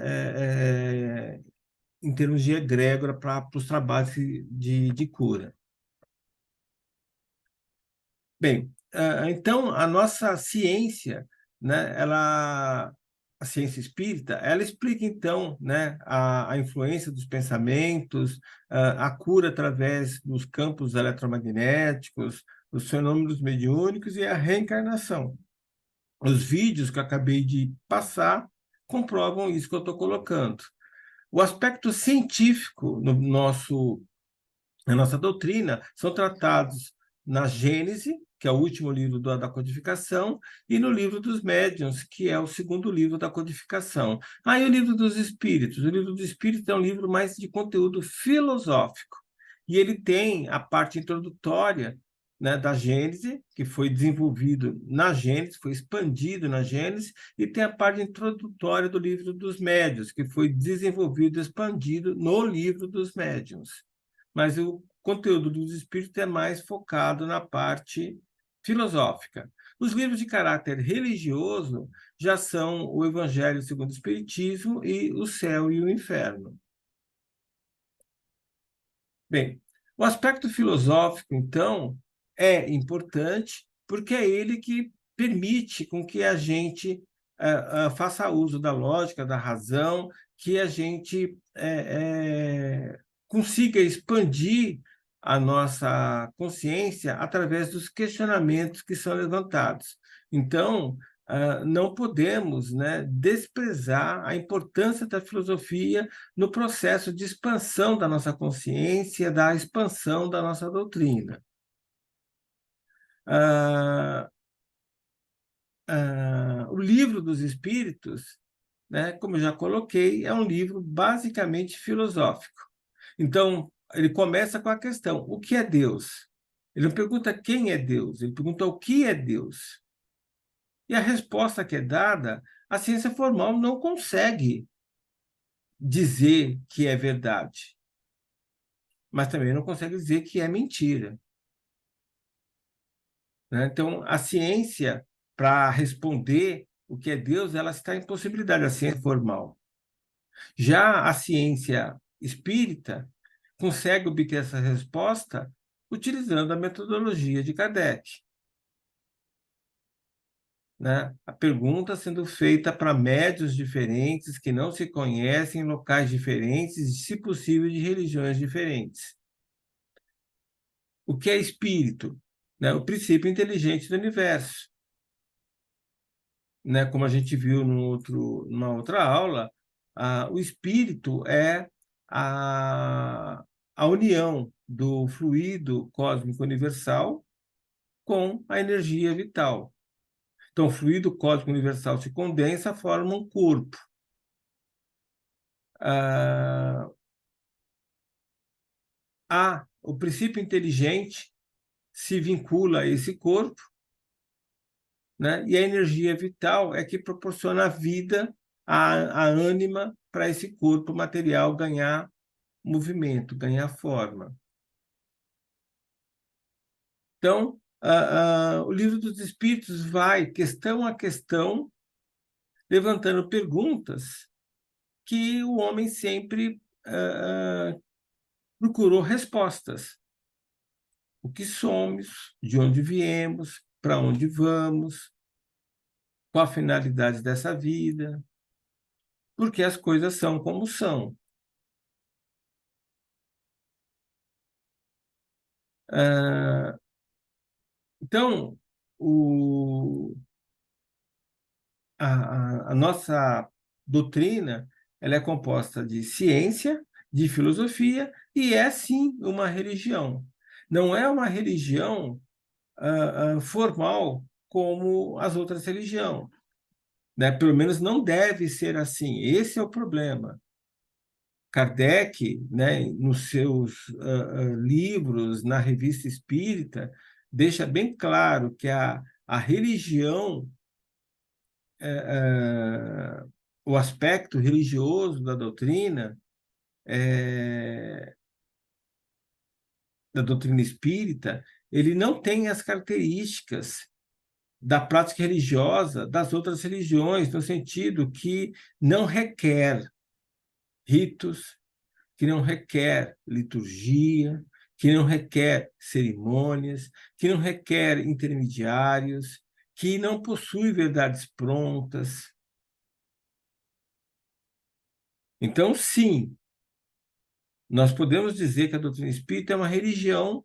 Em termos de egrégora para os trabalhos de cura. Bem, então, a nossa ciência, né, a ciência espírita, ela explica, então, né, a influência dos pensamentos, a cura através dos campos eletromagnéticos, os fenômenos mediúnicos e a reencarnação. Os vídeos que eu acabei de passar comprovam isso que eu estou colocando. O aspecto científico na nossa doutrina são tratados na Gênese, que é o último livro da codificação, e no Livro dos Médiuns, que é o segundo livro da codificação. E o Livro dos Espíritos. O Livro dos Espíritos é um livro mais de conteúdo filosófico, e ele tem a parte introdutória, né, da Gênese, que foi desenvolvido na Gênese, foi expandido na Gênese, e tem a parte introdutória do Livro dos Médiuns, que foi desenvolvido e expandido no Livro dos Médiuns. Mas o conteúdo dos espíritos é mais focado na parte filosófica. Os livros de caráter religioso já são o Evangelho segundo o Espiritismo e o Céu e o Inferno. Bem, o aspecto filosófico, então, é importante porque é ele que permite com que a gente faça uso da lógica, da razão, que a gente consiga expandir a nossa consciência através dos questionamentos que são levantados. Então, não podemos, né, desprezar a importância da filosofia no processo de expansão da nossa consciência, da expansão da nossa doutrina. O Livro dos Espíritos, né, como eu já coloquei, é um livro basicamente filosófico. Então, ele começa com a questão: o que é Deus? Ele não pergunta quem é Deus, ele pergunta o que é Deus. E a resposta que é dada, a ciência formal não consegue dizer que é verdade, mas também não consegue dizer que é mentira. né? Então, a ciência, para responder o que é Deus, ela está em possibilidade, a ciência formal. Já a ciência espírita consegue obter essa resposta utilizando a metodologia de Kardec, né? A pergunta sendo feita para médiuns diferentes que não se conhecem em locais diferentes e, se possível, de religiões diferentes. O que é espírito? Né? O princípio inteligente do universo. Né? Como a gente viu numa outra aula, o espírito é a união do fluido cósmico universal com a energia vital. Então, o fluido cósmico universal se condensa, forma um corpo. O princípio inteligente se vincula a esse corpo, né? E a energia vital é que proporciona a vida, a ânima para esse corpo material ganhar movimento, ganhar forma. Então, o Livro dos Espíritos vai, questão a questão, levantando perguntas que o homem sempre procurou respostas. O que somos, de onde viemos, para onde vamos, qual a finalidade dessa vida, porque as coisas são como são. Então, a nossa doutrina ela é composta de ciência, de filosofia e é, sim, uma religião. Não é uma religião formal como as outras religiões, né? Pelo menos não deve ser assim. Esse é o problema. Kardec, né, nos seus livros, na Revista Espírita, deixa bem claro que a religião, o aspecto religioso da doutrina espírita, ele não tem as características da prática religiosa das outras religiões, no sentido que não requer ritos, que não requer liturgia, que não requer cerimônias, que não requer intermediários, que não possui verdades prontas. Então, sim, nós podemos dizer que a doutrina espírita é uma religião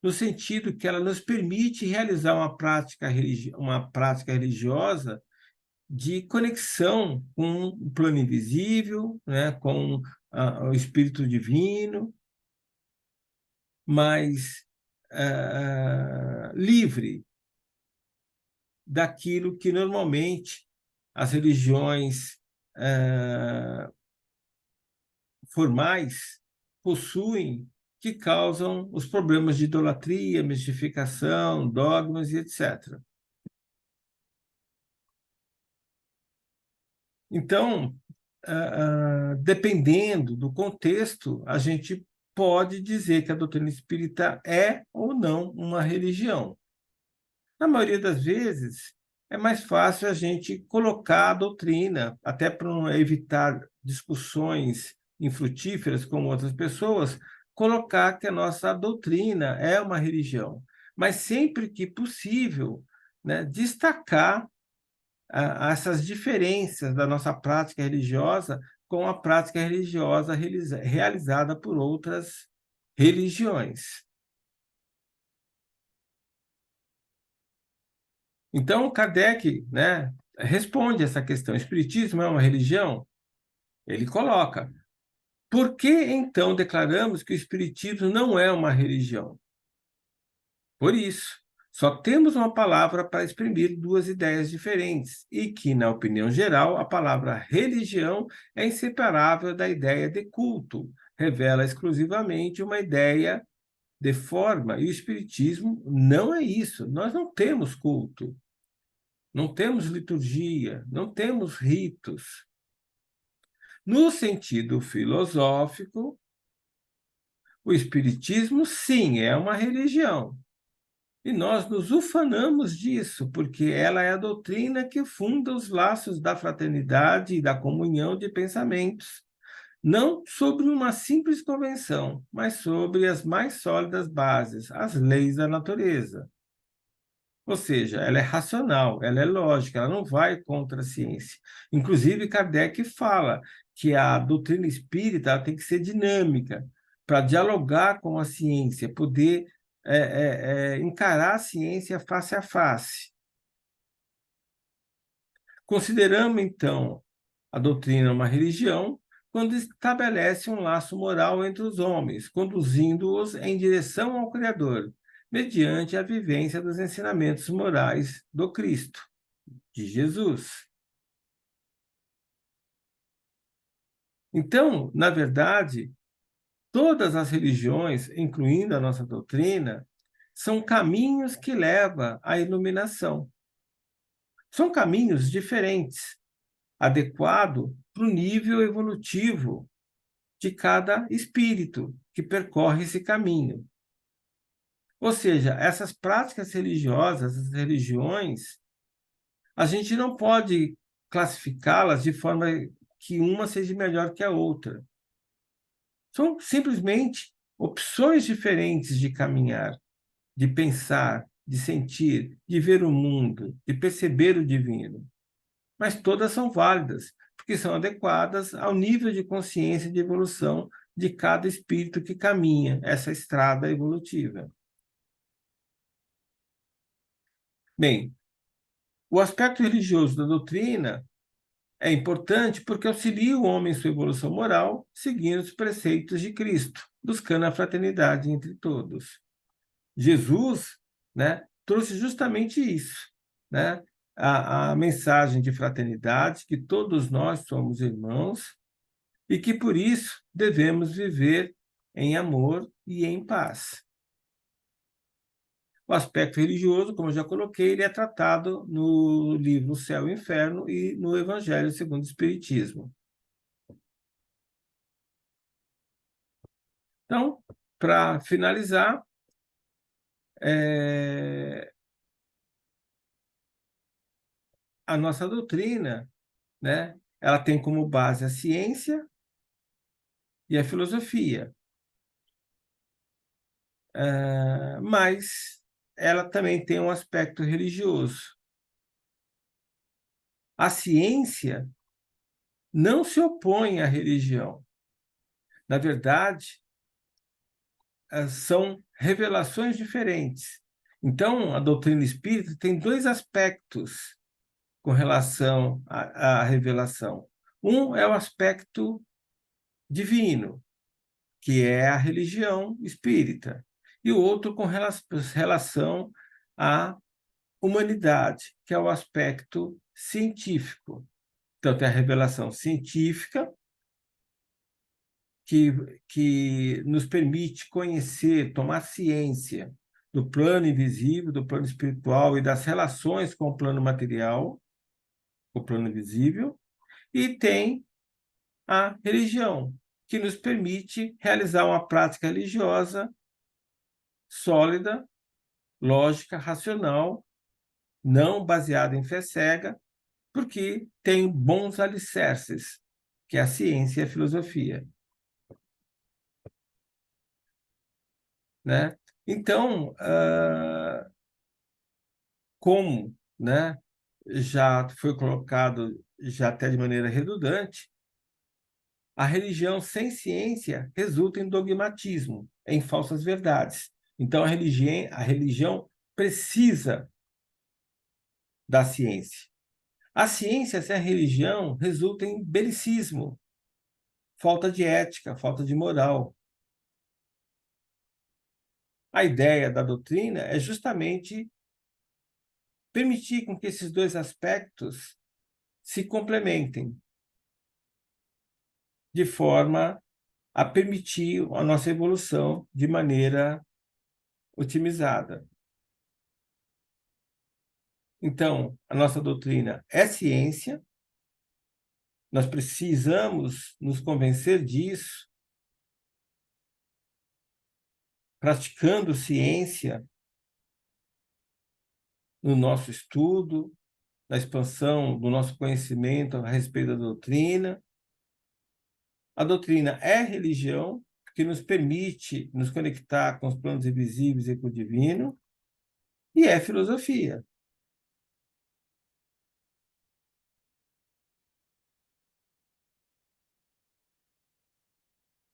no sentido que ela nos permite realizar uma prática religiosa de conexão com o plano invisível, né, com o Espírito Divino, mas livre daquilo que normalmente as religiões formais possuem, que causam os problemas de idolatria, mistificação, dogmas e etc. Então, dependendo do contexto, a gente pode dizer que a doutrina espírita é ou não uma religião. Na maioria das vezes, é mais fácil a gente colocar a doutrina, até para evitar discussões infrutíferas com outras pessoas, colocar que a nossa doutrina é uma religião. Mas sempre que possível, né, destacar essas diferenças da nossa prática religiosa com a prática religiosa realizada por outras religiões. Então, Kardec, né, responde essa questão. O Espiritismo é uma religião? Ele coloca. Por que, então, declaramos que o Espiritismo não é uma religião? Por isso, só temos uma palavra para exprimir duas ideias diferentes e que, na opinião geral, a palavra religião é inseparável da ideia de culto, revela exclusivamente uma ideia de forma, e o Espiritismo não é isso. Nós não temos culto, não temos liturgia, não temos ritos. No sentido filosófico, o Espiritismo, sim, é uma religião. E nós nos ufanamos disso, porque ela é a doutrina que funda os laços da fraternidade e da comunhão de pensamentos, não sobre uma simples convenção, mas sobre as mais sólidas bases, as leis da natureza. Ou seja, ela é racional, ela é lógica, ela não vai contra a ciência. Inclusive, Kardec fala que a doutrina espírita tem que ser dinâmica, para dialogar com a ciência, poder encarar a ciência face a face. Consideramos, então, a doutrina uma religião quando estabelece um laço moral entre os homens, conduzindo-os em direção ao Criador, mediante a vivência dos ensinamentos morais do Cristo, de Jesus. Então, na verdade, todas as religiões, incluindo a nossa doutrina, são caminhos que levam à iluminação. São caminhos diferentes, adequados para o nível evolutivo de cada espírito que percorre esse caminho. Ou seja, essas práticas religiosas, as religiões, a gente não pode classificá-las de forma que uma seja melhor que a outra. São simplesmente opções diferentes de caminhar, de pensar, de sentir, de ver o mundo, de perceber o divino. Mas todas são válidas, porque são adequadas ao nível de consciência e de evolução de cada espírito que caminha essa estrada evolutiva. Bem, o aspecto religioso da doutrina é importante porque auxilia o homem em sua evolução moral, seguindo os preceitos de Cristo, buscando a fraternidade entre todos. Jesus, né, trouxe justamente isso, né? A mensagem de fraternidade, que todos nós somos irmãos e que, por isso, devemos viver em amor e em paz. O aspecto religioso, como eu já coloquei, ele é tratado no livro Céu e Inferno e no Evangelho segundo o Espiritismo. Então, para finalizar, a nossa doutrina, né, ela tem como base a ciência e a filosofia. Mas ela também tem um aspecto religioso. A ciência não se opõe à religião. Na verdade, são revelações diferentes. Então, a doutrina espírita tem dois aspectos com relação à revelação. Um é o aspecto divino, que é a religião espírita, e o outro com relação à humanidade, que é o aspecto científico. Então, tem a revelação científica, que nos permite conhecer, tomar ciência do plano invisível, do plano espiritual e das relações com o plano material, o plano visível, e tem a religião, que nos permite realizar uma prática religiosa sólida, lógica, racional, não baseada em fé cega, porque tem bons alicerces, que é a ciência e a filosofia. Né? Então, como, né, já foi colocado já até de maneira redundante, a religião sem ciência resulta em dogmatismo, em falsas verdades. Então, a religião precisa da ciência. A ciência sem a religião resulta em belicismo, falta de ética, falta de moral. A ideia da doutrina é justamente permitir com que esses dois aspectos se complementem, de forma a permitir a nossa evolução de maneira otimizada. Então, a nossa doutrina é ciência, nós precisamos nos convencer disso, praticando ciência, no nosso estudo, na expansão do nosso conhecimento a respeito da doutrina. A doutrina é religião, que nos permite nos conectar com os planos invisíveis e com o divino, e é filosofia.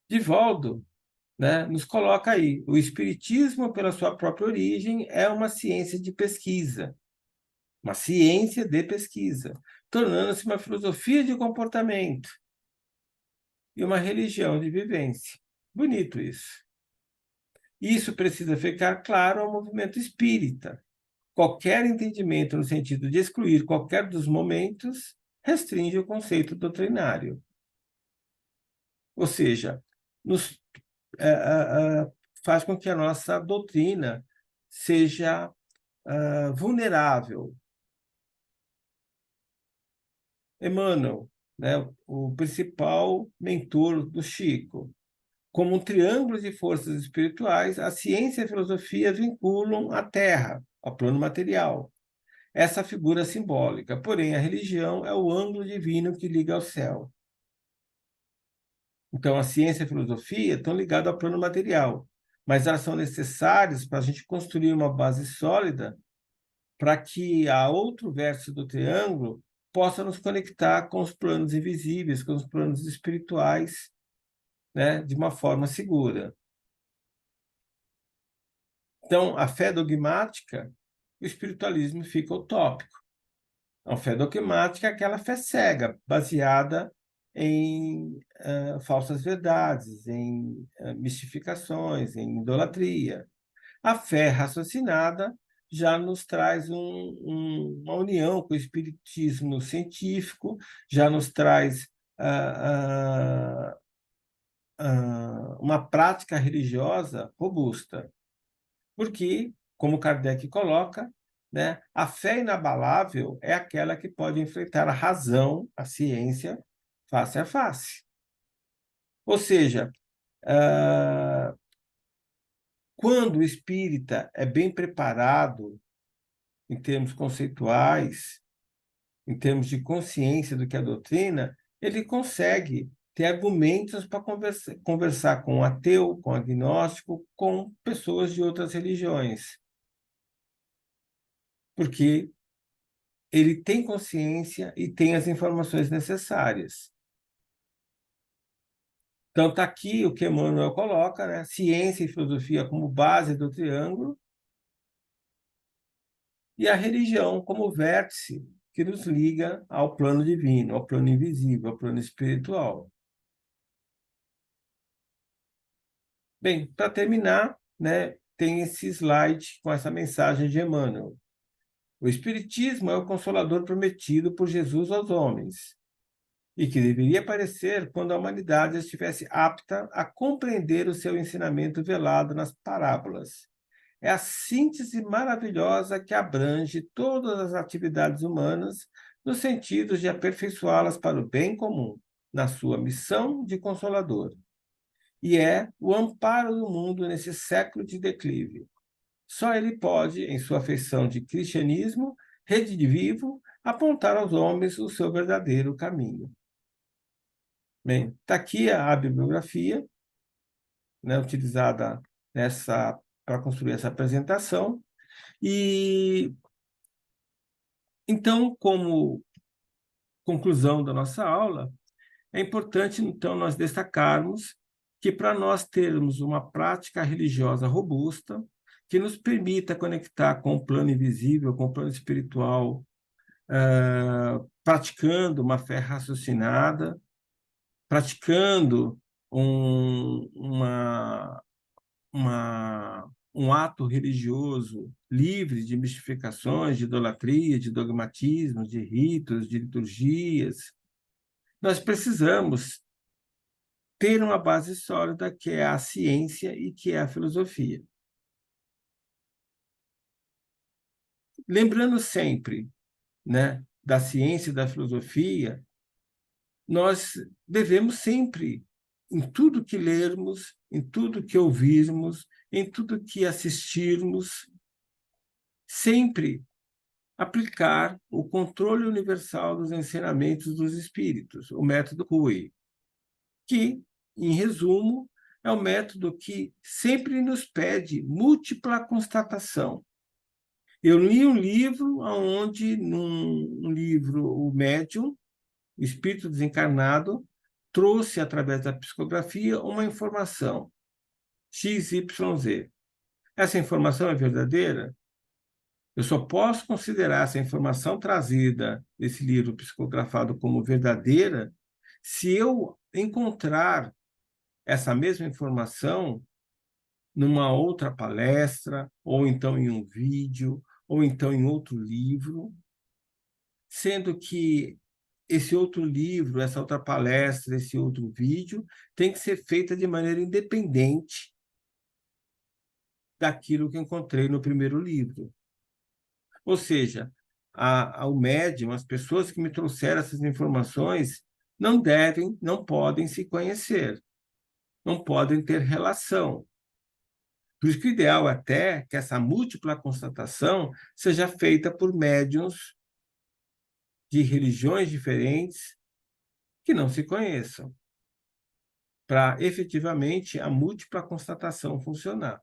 Divaldo, né, nos coloca aí: o espiritismo, pela sua própria origem, é uma ciência de pesquisa, uma ciência de pesquisa, tornando-se uma filosofia de comportamento e uma religião de vivência. Bonito isso. Isso precisa ficar claro ao movimento espírita. Qualquer entendimento no sentido de excluir qualquer dos momentos restringe o conceito doutrinário. Ou seja, nos faz com que a nossa doutrina seja vulnerável. Emmanuel, né, o principal mentor do Chico, como um triângulo de forças espirituais, a ciência e a filosofia vinculam a Terra, ao plano material, essa figura simbólica. Porém, a religião é o ângulo divino que liga ao céu. Então, a ciência e a filosofia estão ligadas ao plano material, mas elas são necessárias para a gente construir uma base sólida para que a outro verso do triângulo possa nos conectar com os planos invisíveis, com os planos espirituais, né, de uma forma segura. Então, a fé dogmática, o espiritualismo fica utópico. A fé dogmática é aquela fé cega, baseada em falsas verdades, em mistificações, em idolatria. A fé raciocinada já nos traz uma união com o espiritismo científico, já nos traz uma prática religiosa robusta. Porque, como Kardec coloca, né, a fé inabalável é aquela que pode enfrentar a razão, a ciência, face a face. Ou seja, quando o espírita é bem preparado em termos conceituais, em termos de consciência do que é a doutrina, ele consegue ter argumentos para conversar com o ateu, com o agnóstico, com pessoas de outras religiões. Porque ele tem consciência e tem as informações necessárias. Então, está aqui o que Emmanuel coloca, né? Ciência e filosofia como base do triângulo e a religião como vértice que nos liga ao plano divino, ao plano invisível, ao plano espiritual. Bem, para terminar, né, tem esse slide com essa mensagem de Emmanuel. O Espiritismo é o consolador prometido por Jesus aos homens, e que deveria aparecer quando a humanidade estivesse apta a compreender o seu ensinamento velado nas parábolas. É a síntese maravilhosa que abrange todas as atividades humanas no sentido de aperfeiçoá-las para o bem comum, na sua missão de consolador. E é o amparo do mundo nesse século de declive. Só ele pode, em sua feição de cristianismo, redivivo, apontar aos homens o seu verdadeiro caminho. Bem, está aqui a bibliografia, né, utilizada para construir essa apresentação. E então, como conclusão da nossa aula, é importante, então, nós destacarmos que, para nós termos uma prática religiosa robusta, que nos permita conectar com o plano invisível, com o plano espiritual, praticando uma fé raciocinada, praticando um ato religioso livre de mistificações, de idolatria, de dogmatismos, de ritos, de liturgias, nós precisamos ter uma base sólida que é a ciência e que é a filosofia. Lembrando sempre, né, da ciência e da filosofia, nós devemos sempre, em tudo que lermos, em tudo que ouvirmos, em tudo que assistirmos, sempre aplicar o controle universal dos ensinamentos dos espíritos, o método Cui, que, em resumo, é o método que sempre nos pede múltipla constatação. Eu li um livro onde, num livro, o médium, o espírito desencarnado, trouxe, através da psicografia, uma informação, XYZ. Essa informação é verdadeira? Eu só posso considerar essa informação trazida nesse livro psicografado como verdadeira se eu encontrar essa mesma informação numa outra palestra, ou então em um vídeo, ou então em outro livro, sendo que esse outro livro, essa outra palestra, esse outro vídeo tem que ser feita de maneira independente daquilo que encontrei no primeiro livro. Ou seja, o médium, as pessoas que me trouxeram essas informações, não podem se conhecer, não podem ter relação. Por isso que o ideal é até que essa múltipla constatação seja feita por médiuns de religiões diferentes que não se conheçam, para efetivamente a múltipla constatação funcionar.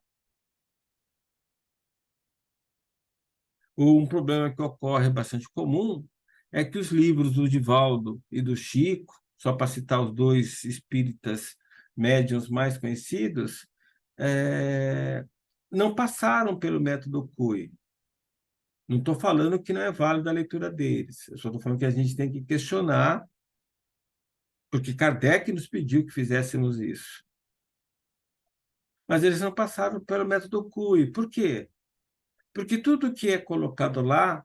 Um problema que ocorre bastante comum é que os livros do Divaldo e do Chico, só para citar os dois espíritas médiuns mais conhecidos, não passaram pelo método Cui. Não estou falando que não é válida a leitura deles, eu só estou falando que a gente tem que questionar, porque Kardec nos pediu que fizéssemos isso. Mas eles não passaram pelo método Cui. Por quê? Porque tudo que é colocado lá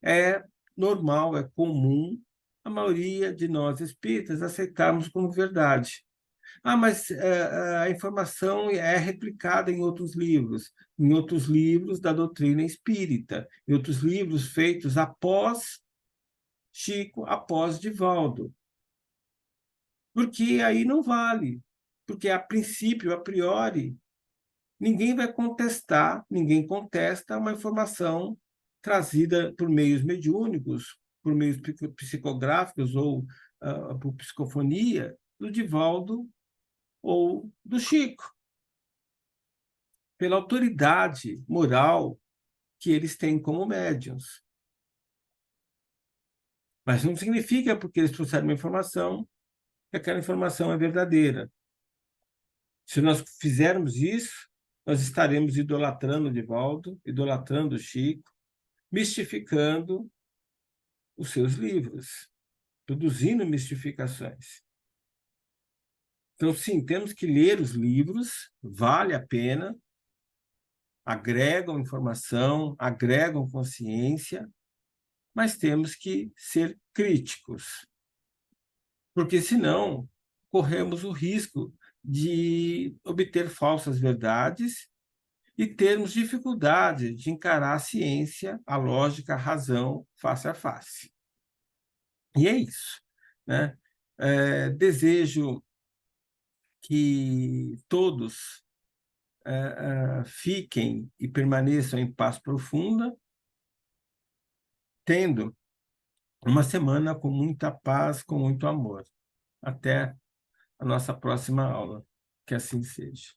é normal, é comum, a maioria de nós espíritas aceitarmos como verdade. Mas a informação é replicada em outros livros da doutrina espírita, em outros livros feitos após Chico, após Divaldo. Porque aí não vale, porque a princípio, a priori, ninguém vai contestar, ninguém contesta uma informação trazida por meios mediúnicos, por meios psicográficos ou por psicofonia, do Divaldo ou do Chico, pela autoridade moral que eles têm como médiuns. Mas não significa, porque eles trouxeram uma informação, que aquela informação é verdadeira. Se nós fizermos isso, nós estaremos idolatrando o Divaldo, idolatrando o Chico, mistificando os seus livros, produzindo mistificações. Então, sim, temos que ler os livros, vale a pena, agregam informação, agregam consciência, mas temos que ser críticos, porque senão corremos o risco de obter falsas verdades e termos dificuldade de encarar a ciência, a lógica, a razão face a face. E é isso, né? Desejo que todos fiquem e permaneçam em paz profunda, tendo uma semana com muita paz, com muito amor. Até a nossa próxima aula. Que assim seja.